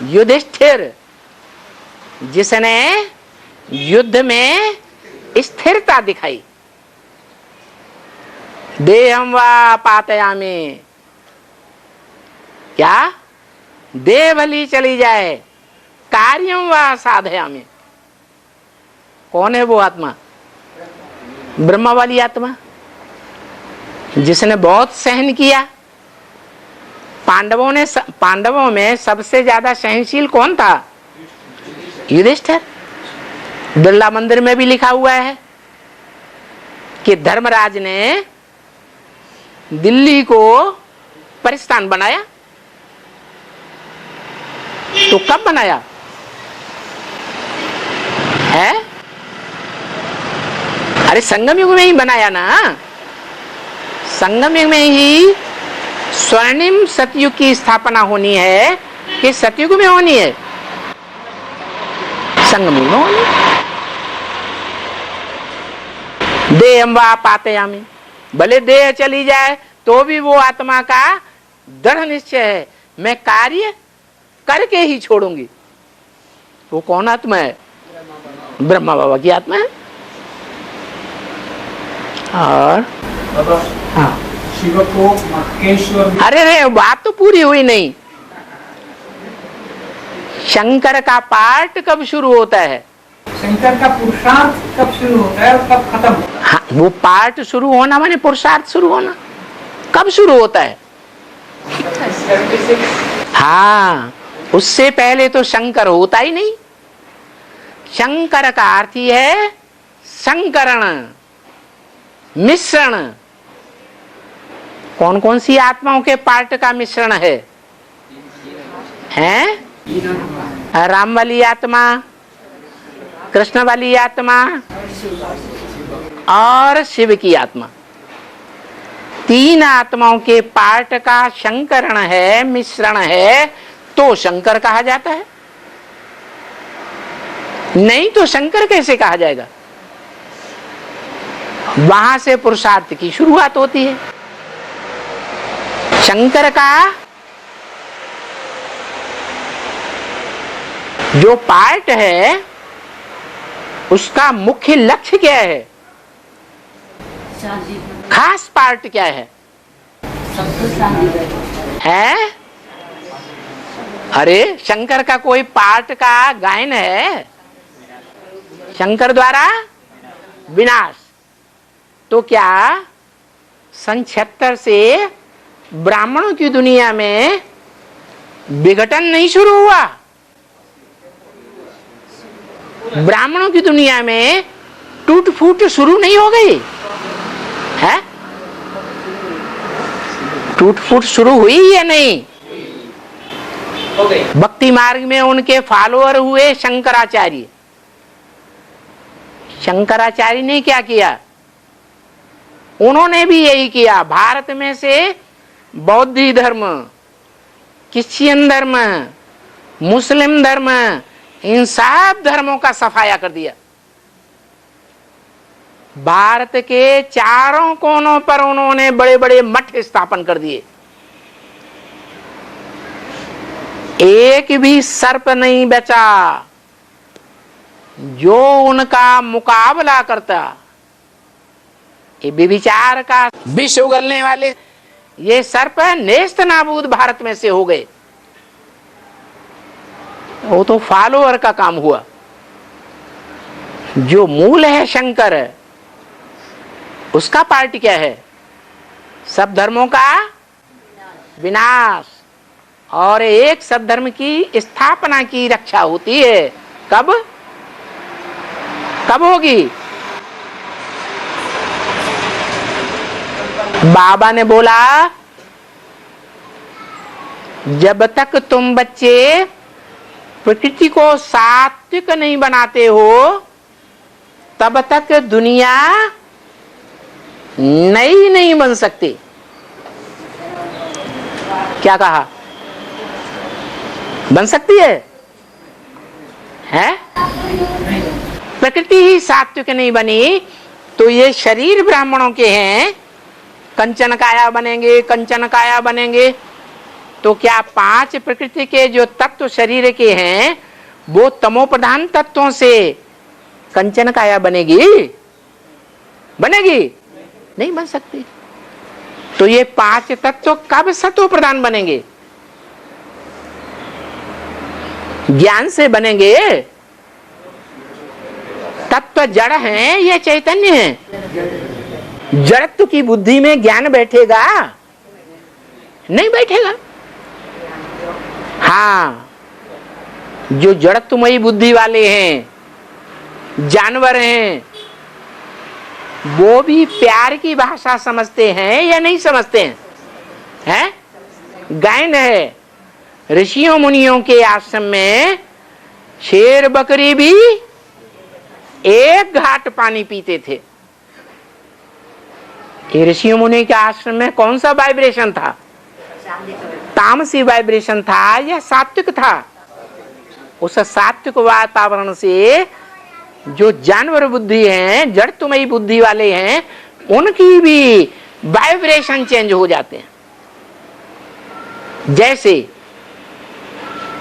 युधिष्ठिर जिसने युद्ध में स्थिरता दिखाई। देहम वा पातयामि, क्या देह भली चली जाए, कार्यम वा साधयामि। कौन है वो आत्मा? ब्रह्मा वाली आत्मा, जिसने बहुत सहन किया। पांडवों में सबसे ज्यादा सहनशील कौन था? युधिष्ठिर। बिरला मंदिर में भी लिखा हुआ है कि धर्मराज ने दिल्ली को परिस्थान बनाया। तो कब बनाया है? अरे संगम युग में ही बनाया ना। संगम युग में ही स्वर्णिम सतयुग की स्थापना होनी है कि सतयुग में होनी है? संगम युग में होनी। देहम वा पातयामि, भले देह चली जाए तो भी वो आत्मा का दृढ़ निश्चय है, मैं कार्य करके ही छोड़ूंगी। वो कौन आत्मा है? ब्रह्मा बाबा की आत्मा है। और हाँ, शिव को मक्केश्वर, अरे बात तो पूरी हुई नहीं। शंकर का पार्ट कब शुरू होता है? शंकर का पुरुषार्थ कब शुरू होता है और कब खत्म होता है? हाँ, वो पार्ट शुरू होना माने पुरुषार्थ शुरू होना। कब शुरू होता है? हाँ, उससे पहले तो शंकर होता ही नहीं। शंकर का अर्थ ही है संकरण, मिश्रण। कौन कौन सी आत्माओं के पार्ट का मिश्रण है? हैं? राम वाली आत्मा, कृष्ण वाली आत्मा और शिव की आत्मा। तीन आत्माओं के पार्ट का संकरण है, मिश्रण है, तो शंकर कहा जाता है। नहीं तो शंकर कैसे कहा जाएगा? वहां से पुरुषार्थ की शुरुआत होती है। शंकर का जो पार्ट है उसका मुख्य लक्ष्य क्या है? खास पार्ट क्या है? है? अरे शंकर का कोई पार्ट का गायन है? शंकर द्वारा विनाश। तो क्या सन 76 से ब्राह्मणों की दुनिया में विघटन नहीं शुरू हुआ? ब्राह्मणों की दुनिया में टूट फूट शुरू नहीं हो गई है? टूट फूट शुरू हुई या नहीं? हो गई। भक्ति मार्ग में उनके फॉलोअर हुए शंकराचार्य। शंकराचार्य ने क्या किया? उन्होंने भी यही किया। भारत में से बौद्ध धर्म, क्रिश्चियन धर्म, मुस्लिम धर्म, इन सब धर्मों का सफाया कर दिया। भारत के चारों कोनों पर उन्होंने बड़े बड़े मठ स्थापन कर दिए। एक भी सर्प नहीं बचा जो उनका मुकाबला करता। ये व्यभिचार का विष उगलने वाले ये सर्प नेस्त नाबूद भारत में से हो गए। वो तो फॉलोअर का काम हुआ। जो मूल है शंकर, उसका पार्टी क्या है? सब धर्मों का विनाश और एक सद्धर्म की स्थापना की रक्षा होती है। कब कब होगी? बाबा ने बोला, जब तक तुम बच्चे प्रकृति को सात्विक नहीं बनाते हो तब तक दुनिया नई नहीं बन सकती। क्या कहा? बन सकती है? प्रकृति ही सात्विक नहीं बनी तो ये शरीर ब्राह्मणों के हैं, कंचन काया बनेंगे, कंचन काया बनेंगे। तो क्या 5 प्रकृति के जो तत्व शरीर के हैं वो तमो प्रधान तत्वों से कंचन काया बनेगी? बनेगी? नहीं बन सकती। तो ये 5 तत्व कब सत्व प्रधान बनेंगे? ज्ञान से बनेंगे। तत्व जड़ है, ये चैतन्य है। जड़त्व की बुद्धि में ज्ञान बैठेगा? नहीं बैठेगा। हाँ, जो जड़त्वमयी बुद्धि वाले हैं, जानवर हैं, वो भी प्यार की भाषा समझते हैं या नहीं समझते हैं? हैं? गायन है। ऋषियों मुनियों के आश्रम में शेर बकरी भी एक घाट पानी पीते थे। ये ऋषियों मुनि के आश्रम में कौन सा वाइब्रेशन था? तामसी वाइब्रेशन था या सात्विक था? उस सात्विक वातावरण से जो जानवर बुद्धि है, जड़त्वमयी बुद्धि वाले हैं, उनकी भी वाइब्रेशन चेंज हो जाते हैं। जैसे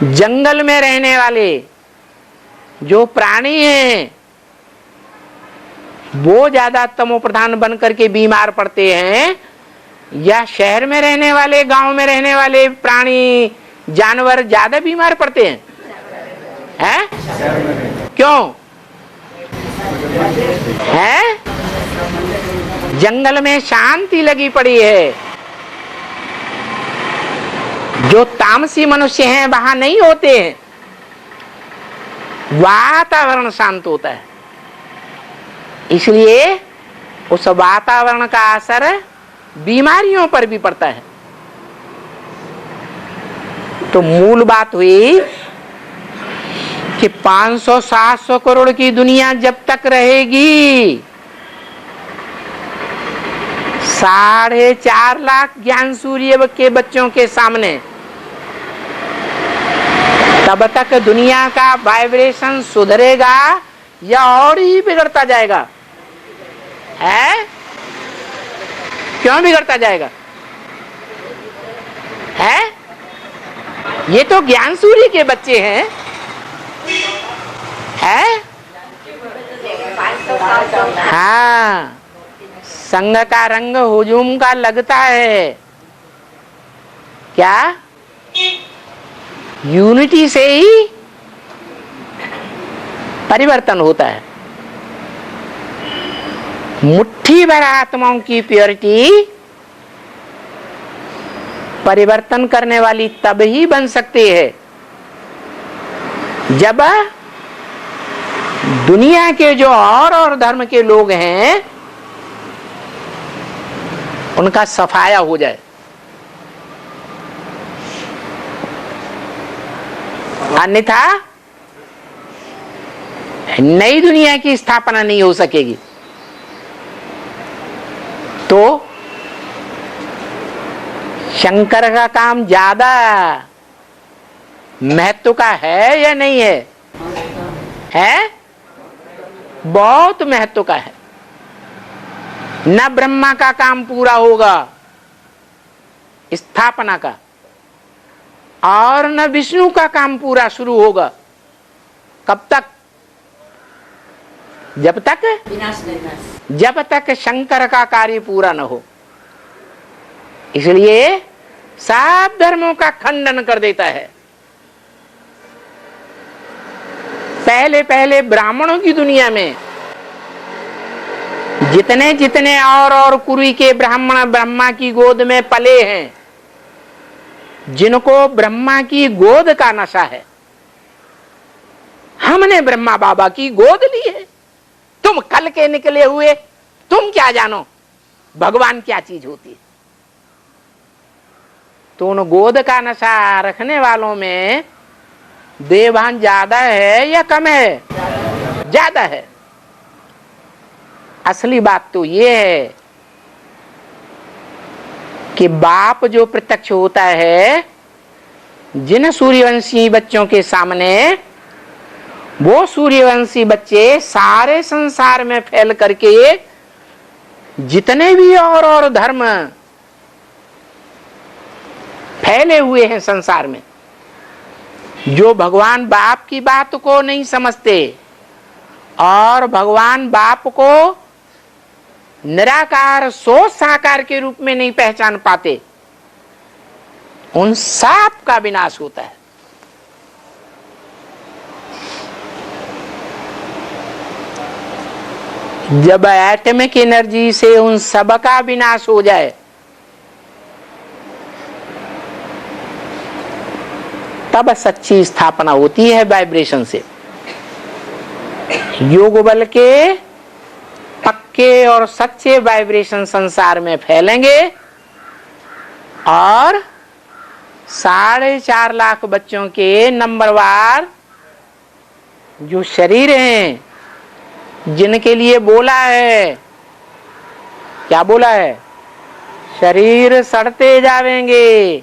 जंगल में रहने वाले जो प्राणी हैं वो ज्यादा तमो प्रधान बन करके बीमार पड़ते हैं, या शहर में रहने वाले, गांव में रहने वाले प्राणी जानवर ज्यादा बीमार पड़ते हैं? हैं? क्यों है? जंगल में शांति लगी पड़ी है। जो तामसी मनुष्य हैं वहां नहीं होते हैं। वातावरण शांत होता है, इसलिए उस वातावरण का असर बीमारियों पर भी पड़ता है। तो मूल बात हुई कि 500-700 करोड़ की दुनिया जब तक रहेगी, 4.5 लाख ज्ञान सूर्य के बच्चों के सामने, तब तक दुनिया का वाइब्रेशन सुधरेगा या और ही बिगड़ता जाएगा? है? क्यों बिगड़ता जाएगा? है? ये तो ज्ञान सूर्य के बच्चे हैं। है? हाँ, संग का रंग हुजूम का लगता है। क्या? यूनिटी से ही परिवर्तन होता है। मुट्ठी भर आत्माओं की प्योरिटी परिवर्तन करने वाली तब ही बन सकती है जब दुनिया के जो और धर्म के लोग हैं उनका सफाया हो जाए। अन्यथा नई दुनिया की स्थापना नहीं हो सकेगी। तो शंकर का काम ज्यादा महत्व का है या नहीं है? है, बहुत महत्व का है। न ब्रह्मा का काम पूरा होगा स्थापना का, और न विष्णु का काम पूरा शुरू होगा। कब तक? जब तक शंकर का कार्य पूरा न हो। इसलिए सब धर्मों का खंडन कर देता है। पहले पहले ब्राह्मणों की दुनिया में जितने जितने और कुरी के ब्राह्मण ब्रह्मा की गोद में पले हैं, जिनको ब्रह्मा की गोद का नशा है, हमने ब्रह्मा बाबा की गोद ली है। तुम कल के निकले हुए, तुम क्या जानो भगवान क्या चीज होती है। तो उन गोद का नशा रखने वालों में देवभान ज्यादा है या कम है? ज्यादा है। असली बात तो ये है कि बाप जो प्रत्यक्ष होता है जिन सूर्यवंशी बच्चों के सामने, वो सूर्यवंशी बच्चे सारे संसार में फैल करके जितने भी और धर्म फैले हुए हैं संसार में, जो भगवान बाप की बात को नहीं समझते और भगवान बाप को निराकार सोच साकार के रूप में नहीं पहचान पाते, उन सब का विनाश होता है। जब एटॉमिक एनर्जी से उन सब का विनाश हो जाए, तब सच्ची स्थापना होती है वाइब्रेशन से। योग बल के पक्के और सच्चे वाइब्रेशन संसार में फैलेंगे और 4.5 लाख बच्चों के नंबरवार जो शरीर हैं, जिनके लिए बोला है, क्या बोला है? शरीर सड़ते जावेंगे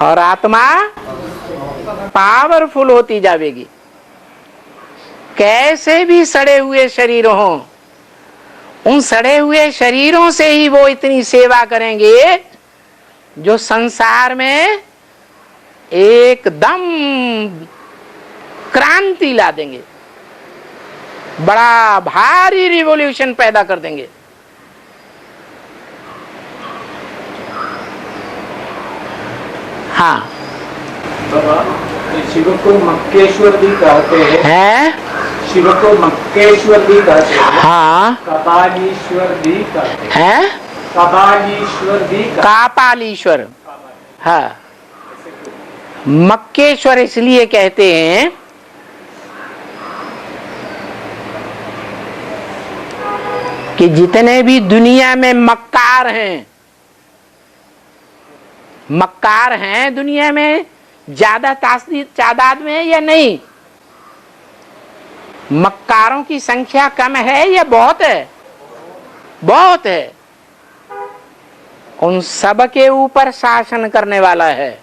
और आत्मा पावरफुल होती जाएगी। कैसे भी सड़े हुए शरीर हों, उन सड़े हुए शरीरों से ही वो इतनी सेवा करेंगे जो संसार में एकदम क्रांति ला देंगे, बड़ा भारी रिवॉल्यूशन पैदा कर देंगे। हाँ, शिव को मक्केश्वर भी कहते हैं। शिव को मक्केश्वर भी कहते हैं। हाँ, कपालीश्वर भी कहते हैं। कपालीश्वर भी कापालीश्वर, हाँ। मक्केश्वर इसलिए कहते हैं कि जितने भी दुनिया में मक्कार हैं दुनिया में, ज्यादा तादाद में या नहीं? मक्कारों की संख्या कम है या बहुत है? बहुत है। उन सब के ऊपर शासन करने वाला है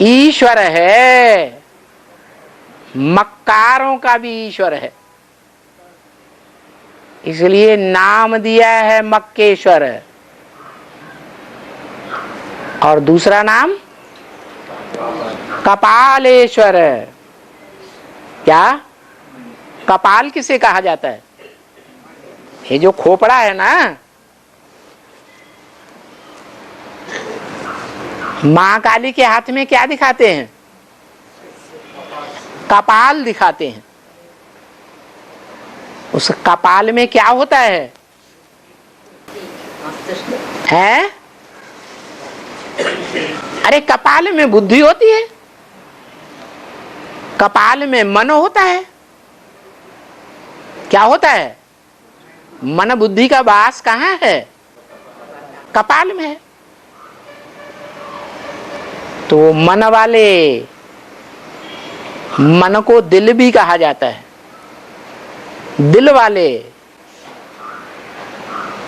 ईश्वर है। मक्कारों का भी ईश्वर है, इसलिए नाम दिया है मक्केश्वर। और दूसरा नाम कपालेश्वर। क्या? कपाल किसे कहा जाता है? ये जो खोपड़ा है ना, मां काली के हाथ में क्या दिखाते हैं? कपाल दिखाते हैं। उस कपाल में क्या होता है? हैं? अरे कपाल में बुद्धि होती है, कपाल में मन होता है। क्या होता है? मन बुद्धि का वास कहाँ है? कपाल में है। तो मन वाले, मन को दिल भी कहा जाता है, दिल वाले।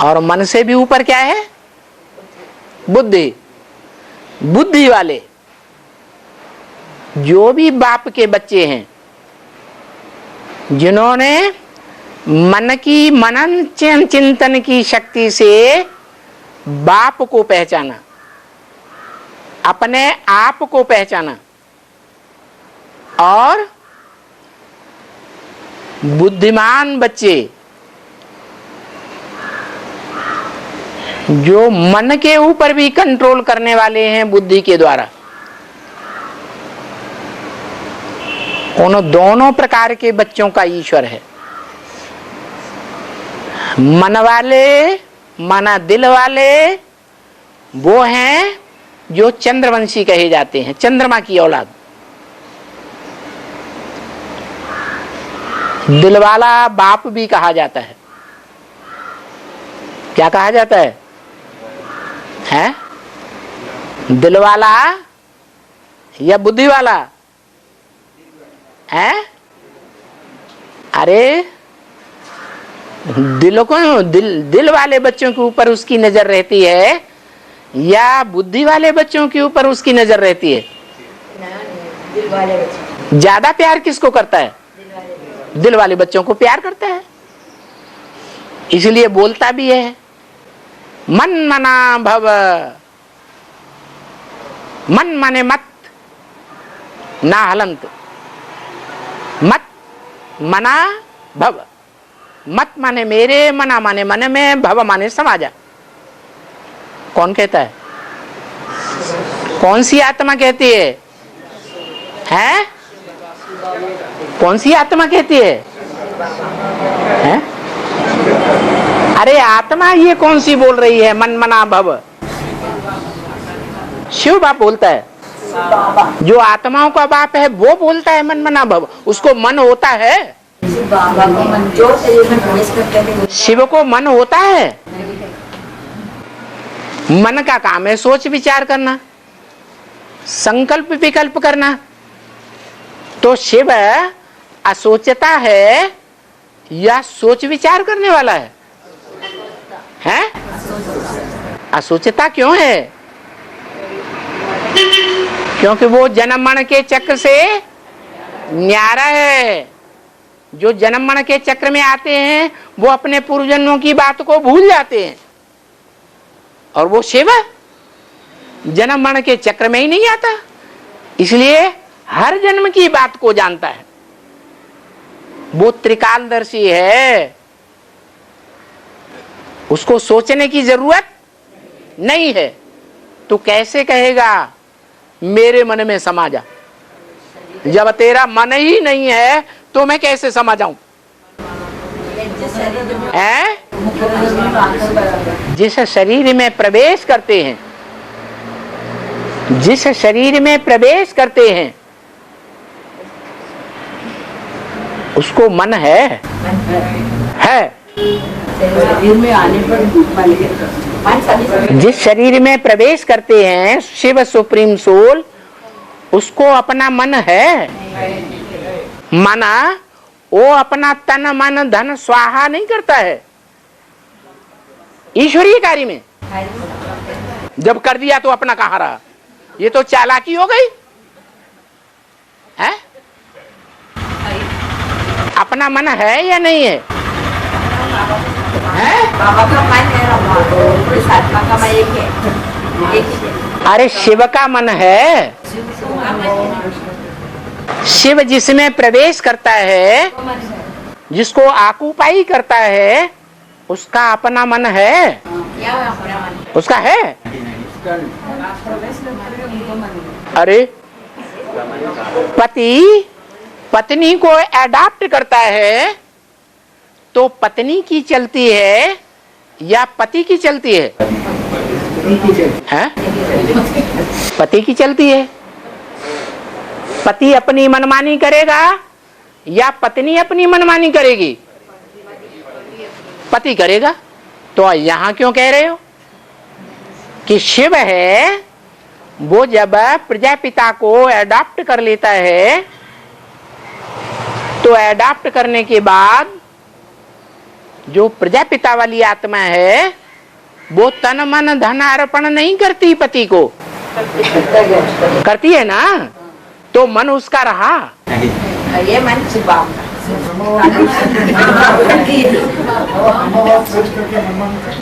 और मन से भी ऊपर क्या है? बुद्धि। बुद्धि वाले जो भी बाप के बच्चे हैं, जिन्होंने मन की मनन चिंतन की शक्ति से बाप को पहचाना, अपने आप को पहचाना, और बुद्धिमान बच्चे जो मन के ऊपर भी कंट्रोल करने वाले हैं बुद्धि के द्वारा, उन दोनों प्रकार के बच्चों का ईश्वर है। मन वाले, मना दिल वाले, वो हैं जो चंद्रवंशी कहे जाते हैं, चंद्रमा की औलाद। दिल वाला बाप भी कहा जाता है। क्या कहा जाता है? हैं? दिल वाला या बुद्धि वाला? हैं? अरे दिल को, दिल वाले बच्चों के ऊपर उसकी नजर रहती है या बुद्धि वाले बच्चों के ऊपर उसकी नजर रहती है? दिल वाले बच्चे। ज्यादा प्यार किसको करता है? दिल वाले बच्चों को प्यार करता है, इसलिए बोलता भी है मन मना भव, मन माने मत, ना हलंत, मत मना भव। मत माने मेरे, मना माने मन में, भव माने समाजा। कौन कहता है? कौन सी आत्मा कहती है? हैं? कौन सी आत्मा कहती है? हैं? अरे आत्मा ये कौन सी बोल रही है? मन मना भव। शिव बाप बोलता है, जो आत्माओं का बाप है वो बोलता है मन मना भव। उसको मन होता है? बाबा को मन जो शरीर में प्रवेश करते हैं, शिव को मन होता है? मन का काम है सोच विचार करना, संकल्प विकल्प करना। तो शिव असोचता है या सोच विचार करने वाला है? हैं? असोचता क्यों है? क्योंकि वो जन्म मरण के चक्र से न्यारा है। जो जन्म मरण के चक्र में आते हैं वो अपने पूर्वजन्मों की बात को भूल जाते हैं, और वो शिव जन्म मरण के चक्र में ही नहीं आता, इसलिए हर जन्म की बात को जानता है। वो त्रिकालदर्शी है, उसको सोचने की जरूरत नहीं है। तो कैसे कहेगा मेरे मन में समा जा? जब तेरा मन ही नहीं है तो मैं कैसे समा जाऊं? जिस शरीर में प्रवेश करते हैं, जिस शरीर में प्रवेश करते हैं उसको मन है। शरीर में आने पर जिस शरीर में प्रवेश करते हैं शिव सुप्रीम सोल, उसको अपना मन है। मना वो अपना तन मन धन स्वाहा नहीं करता है ईश्वरीय कार्य में। जब कर दिया तो अपना कहाँ रहा? ये तो चालाकी हो गई है। अपना मन है या नहीं है? बाबा का मन है, आत्मा का मन एक है। अरे शिव का मन है। शिव जिसमें प्रवेश करता है, जिसको आकुपाई करता है, उसका अपना मन है। उसका है? अरे पति पत्नी को अडॉप्ट करता है तो पत्नी की चलती है या पति की चलती है? हैं? पति की चलती है। पति अपनी मनमानी करेगा या पत्नी अपनी मनमानी करेगी? पति करेगा। तो यहां क्यों कह रहे हो कि शिव है वो जब प्रजापिता को अडॉप्ट कर लेता है तो अडॉप्ट करने के बाद जो प्रजापिता वाली आत्मा है वो तन मन धन अर्पण नहीं करती पति को, करती है ना? तो मन उसका रहा। ये मन सुबह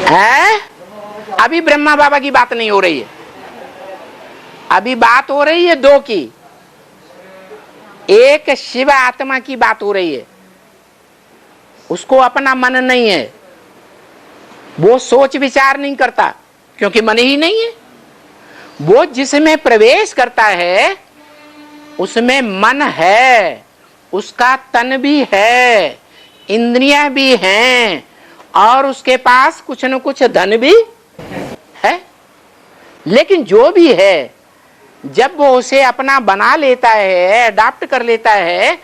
है। अभी ब्रह्मा बाबा की बात नहीं हो रही है, अभी बात हो रही है दो की। एक शिव आत्मा की बात हो रही है, उसको अपना मन नहीं है, वो सोच विचार नहीं करता क्योंकि मन ही नहीं है। वो जिसमें प्रवेश करता है उसमें मन है, उसका तन भी है, इंद्रियां भी हैं और उसके पास कुछ न कुछ धन भी है। लेकिन जो भी है जब वो उसे अपना बना लेता है, अडॉप्ट कर लेता है,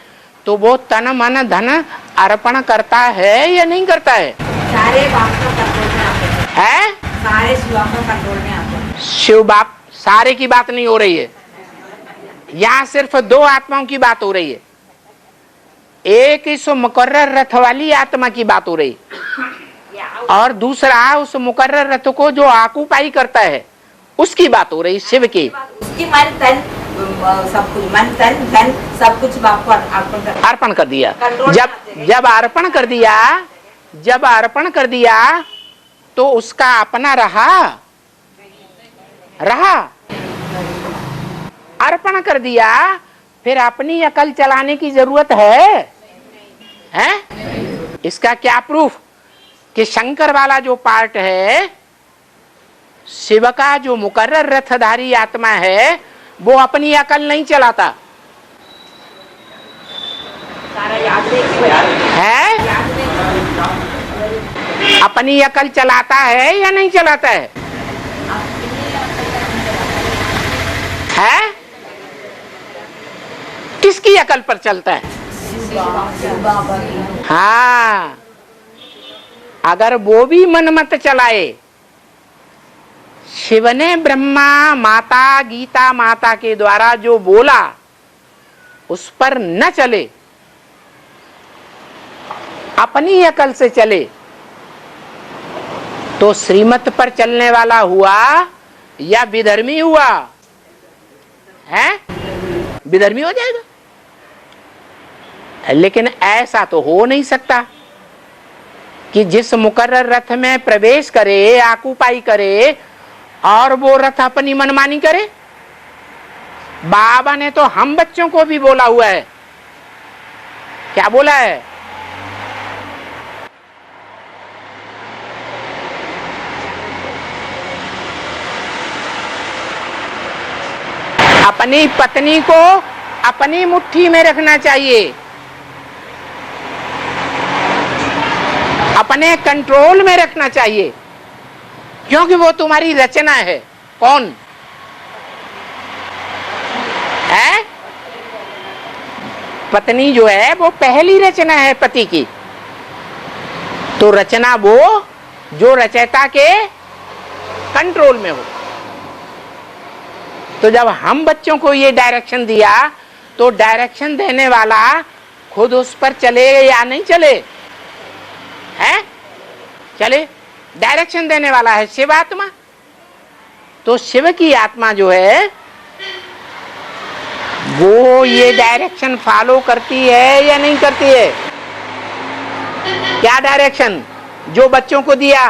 तो वो तन मन धन अर्पण करता है या नहीं करता है? सारे बाप का कंट्रोल में आते है? सारे शिव का कंट्रोल में आते। शिव बाप सारे की बात नहीं हो रही है, यहाँ सिर्फ दो आत्माओं की बात हो रही है। एक इस मुकर्रर रथ वाली आत्मा की बात हो रही और दूसरा उस मुकर्रर रथ को जो आकुपाई करता है उसकी बात हो रही, शिव की। उसकी मन तन सब कुछ, मन तन धन सब कुछ बाप को अर्पण कर दिया। कंट्रोल जब में आते हैं। जब अर्पण कर दिया, जब अर्पण कर दिया तो उसका अपना रहा, अर्पण कर दिया, फिर अपनी अकल चलाने की जरूरत है? इसका क्या प्रूफ कि शंकर वाला जो पार्ट है, शिव का जो मुकर्रर रथधारी आत्मा है, वो अपनी अकल नहीं चलाता सारा याद लेके है, अपनी अकल चलाता है या नहीं चलाता है? किसकी अकल पर चलता है? हाँ, अगर वो भी मन मत चलाए, शिव ने ब्रह्मा माता गीता माता के द्वारा जो बोला उस पर न चले, अपनी अकल से चले, तो श्रीमत पर चलने वाला हुआ या विधर्मी हुआ? है? विधर्मी हो जाएगा। लेकिन ऐसा तो हो नहीं सकता कि जिस मुकर्रर रथ में प्रवेश करे, आकुपाई करे और वो रथ अपनी मनमानी करे। बाबा ने तो हम बच्चों को भी बोला हुआ है। क्या बोला है? अपनी पत्नी को अपनी मुट्ठी में रखना चाहिए, अपने कंट्रोल में रखना चाहिए, क्योंकि वो तुम्हारी रचना है। कौन है? पत्नी जो है वो पहली रचना है पति की। तो रचना वो जो रचयिता के कंट्रोल में हो। तो जब हम बच्चों को ये डायरेक्शन दिया तो डायरेक्शन देने वाला खुद उस पर चले या नहीं चले? है? चले। डायरेक्शन देने वाला है शिव आत्मा। तो शिव की आत्मा जो है वो ये डायरेक्शन फॉलो करती है या नहीं करती है? क्या डायरेक्शन जो बच्चों को दिया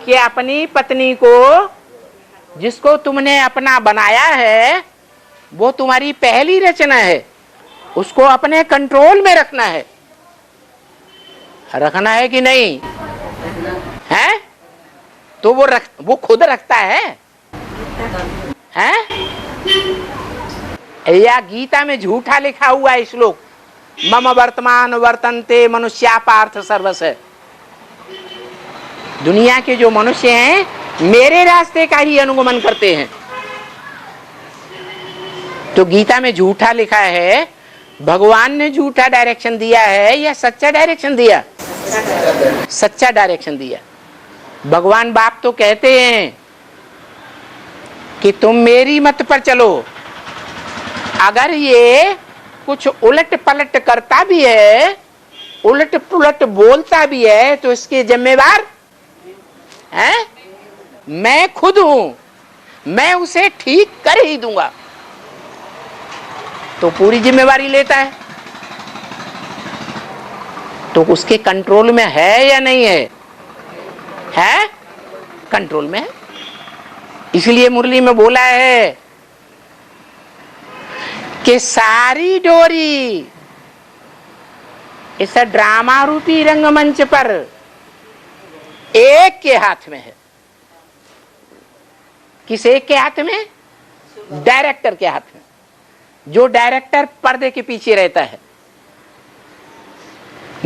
कि अपनी पत्नी को, जिसको तुमने अपना बनाया है, वो तुम्हारी पहली रचना है, उसको अपने कंट्रोल में रखना है। रखना है कि नहीं है? तो वो खुद रखता है? या गीता में झूठा लिखा हुआ है श्लोक मम वर्तमान वर्तन्ते मनुष्या पार्थ सर्वस। दुनिया के जो मनुष्य हैं मेरे रास्ते का ही अनुगमन करते हैं। तो गीता में झूठा लिखा है, भगवान ने झूठा डायरेक्शन दिया है या सच्चा डायरेक्शन दिया? सच्चा डायरेक्शन दिया। भगवान बाप तो कहते हैं कि तुम मेरी मत पर चलो, अगर ये कुछ उलट पलट करता भी है, उलट पुलट बोलता भी है, तो इसके जिम्मेवार है मैं खुद हूं, मैं उसे ठीक कर ही दूंगा। तो पूरी जिम्मेवारी लेता है, तो उसके कंट्रोल में है या नहीं है? है, कंट्रोल में है। इसलिए मुरली में बोला है कि सारी डोरी इस ड्रामा रूपी रंगमंच पर एक के हाथ में है। किस एक के हाथ में? डायरेक्टर के हाथ में। जो डायरेक्टर पर्दे के पीछे रहता है।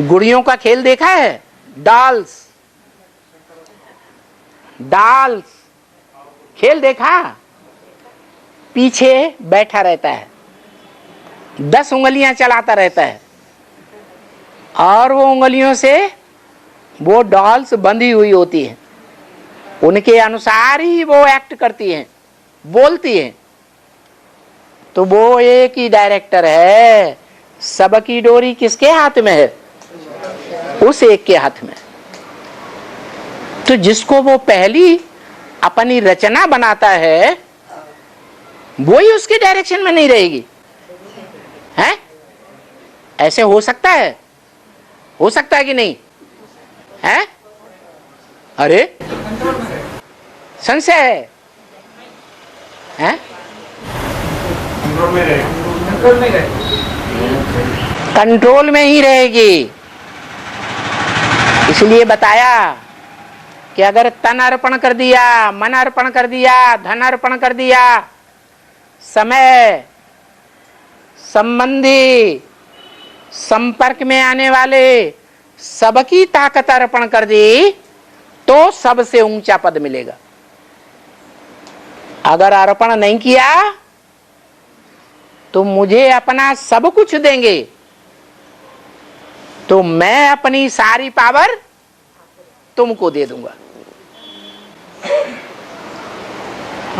गुड़ियों का खेल देखा है? डॉल्स, डॉल्स खेल देखा? पीछे बैठा रहता है, 10 उंगलियां चलाता रहता है, और वो उंगलियों से वो डॉल्स बंधी हुई होती है, उनके अनुसार ही वो एक्ट करती हैं, बोलती हैं। तो वो एक ही डायरेक्टर है। सबकी डोरी किसके हाथ में है? उस एक के हाथ में। तो जिसको वो पहली अपनी रचना बनाता है, वो ही उसके डायरेक्शन में नहीं रहेगी। हैं? ऐसे हो सकता है? हो सकता है कि नहीं? हैं? अरे संशय है? हैं? कंट्रोल में ही रहेगी। इसलिए बताया कि अगर तन अर्पण कर दिया, मन अर्पण कर दिया, धन अर्पण कर दिया, समय, संबंधी, संपर्क में आने वाले सबकी ताकत अर्पण कर दी, तो सबसे ऊंचा पद मिलेगा। अगर अर्पण नहीं किया तो मुझे अपना सब कुछ देंगे, तो मैं अपनी सारी पावर तुमको दे दूंगा।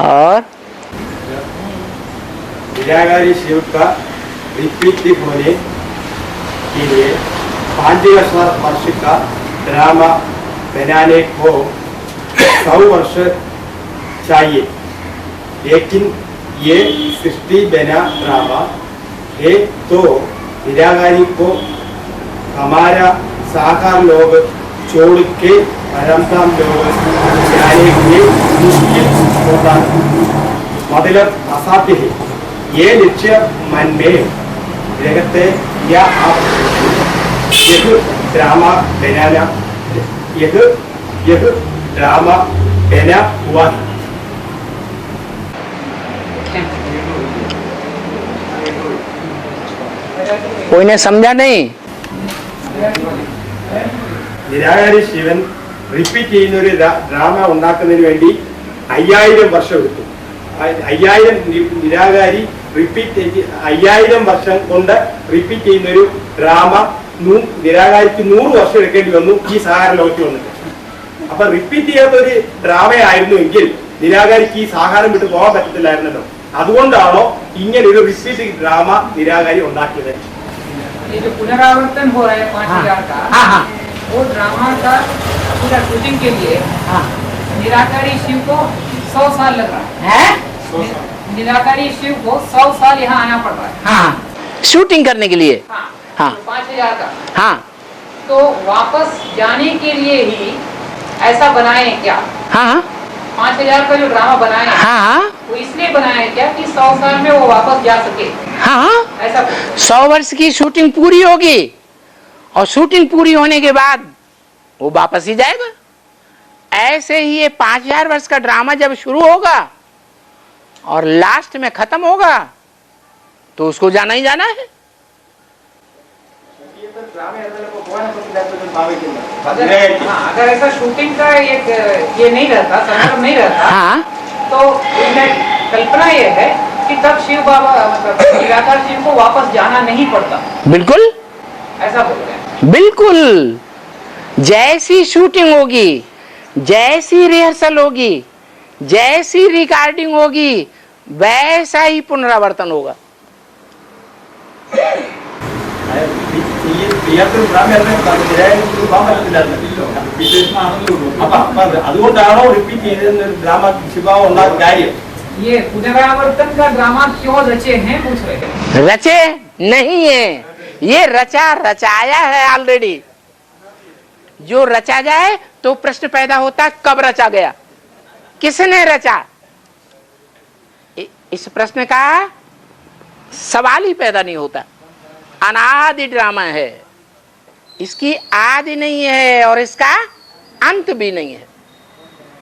और निराकारी शिव का रिपीट होने के लिए 5 वर्ष का ड्रामा बनाने को 100 वर्ष चाहिए, लेकिन ये सृष्टि बना ड्रामा है, तो निराकारी को हमारा साकार लोग छोड़ के परमधाम लोग जाने के लिए मुश्किल होता है, मतलब असाध्य है। ये निश्चय मन में रहते या आप यह ड्रामा बनाना, यह ड्रामा बना हुआ है। कोई ने समझा नहीं? നിരാകാരി ശിവൻ റിപ്പീറ്റ് ചെയ്യുന്ന ഒരു ഡ്രാമ ഉണ്ടാക്കുന്നതിന് വേണ്ടി 5000 വർഷം എടുത്തു. 5000 നിരാകാരി റിപ്പീറ്റ് 5000 വർഷം കൊണ്ട് റിപ്പീറ്റ് ചെയ്യുന്ന ഒരു ഡ്രാമ നിരാകാരിക്ക് 100 വർഷം എടുക്കേണ്ടി വന്നു ഈ സാഗര ലോകത്തിൽ വന്നിട്ട്. അപ്പൊ റിപ്പീറ്റ് ചെയ്യാത്ത ഒരു ഡ്രാമയായിരുന്നു എങ്കിൽ നിരാകാരിക്ക് ഈ സാഗരം വിട്ട് പോകാൻ പറ്റത്തില്ലായിരുന്നല്ലോ. അതുകൊണ്ടാണോ ഇങ്ങനെ ഒരു റിപ്പീറ്റ് ഡ്രാമ നിരാകാരി ഉണ്ടാക്കിയത്? ये जो पुनरावर्तन हो रहा है 5000 का, वो ड्रामा का पूरा शूटिंग के लिए निराकारी शिव को 100 साल लग रहा है। निराकारी शिव को 100 साल यहाँ आना पड़ रहा है। हाँ, शूटिंग करने के लिए। हाँ, 5000 का। हाँ, तो वापस जाने के लिए ही ऐसा बनाए क्या? हाँ, 5000 का जो ड्रामा बनाए हैं, हाँ, वो इसलिए बनाया है क्या कि 100 साल में वो वापस जा सके? हाँ, ऐसा 100 वर्ष की शूटिंग पूरी होगी, और शूटिंग पूरी होने के बाद वो वापस ही जाएगा। ऐसे ही ये 5000 वर्ष का ड्रामा जब शुरू होगा और लास्ट में खत्म होगा, तो उसको जाना ही जाना है। अगर ऐसा शूटिंग का एक ये नहीं रहता, संदर्भ नहीं रहता, हाँ तो इसमें कल्पना ये है कि तब शिव बाबा मतलब निराकार शिव को वापस जाना नहीं पड़ता, बिल्कुल ऐसा बोल रहे हैं। बिल्कुल। जैसी शूटिंग होगी, जैसी रिहर्सल होगी, जैसी रिकॉर्डिंग होगी, वैसा ही पुनरावर्तन होगा। അതുകൊണ്ടാണോ റിപ്പീറ്റ് ചെയ്തെന്ന് ഡ്രാമ ശിവബാബ ഉണ്ടാകുന്ന കാര്യം? ये पुनरावर्तन का ड्रामा क्यों रचे हैं पूछ रहे हैं। रचे नहीं है, ये रचाया है ऑलरेडी। जो रचा जाए तो प्रश्न पैदा होता है कब रचा गया, किसने रचा। इस प्रश्न का सवाल ही पैदा नहीं होता। अनादि ड्रामा है, इसकी आदि नहीं है और इसका अंत भी नहीं है।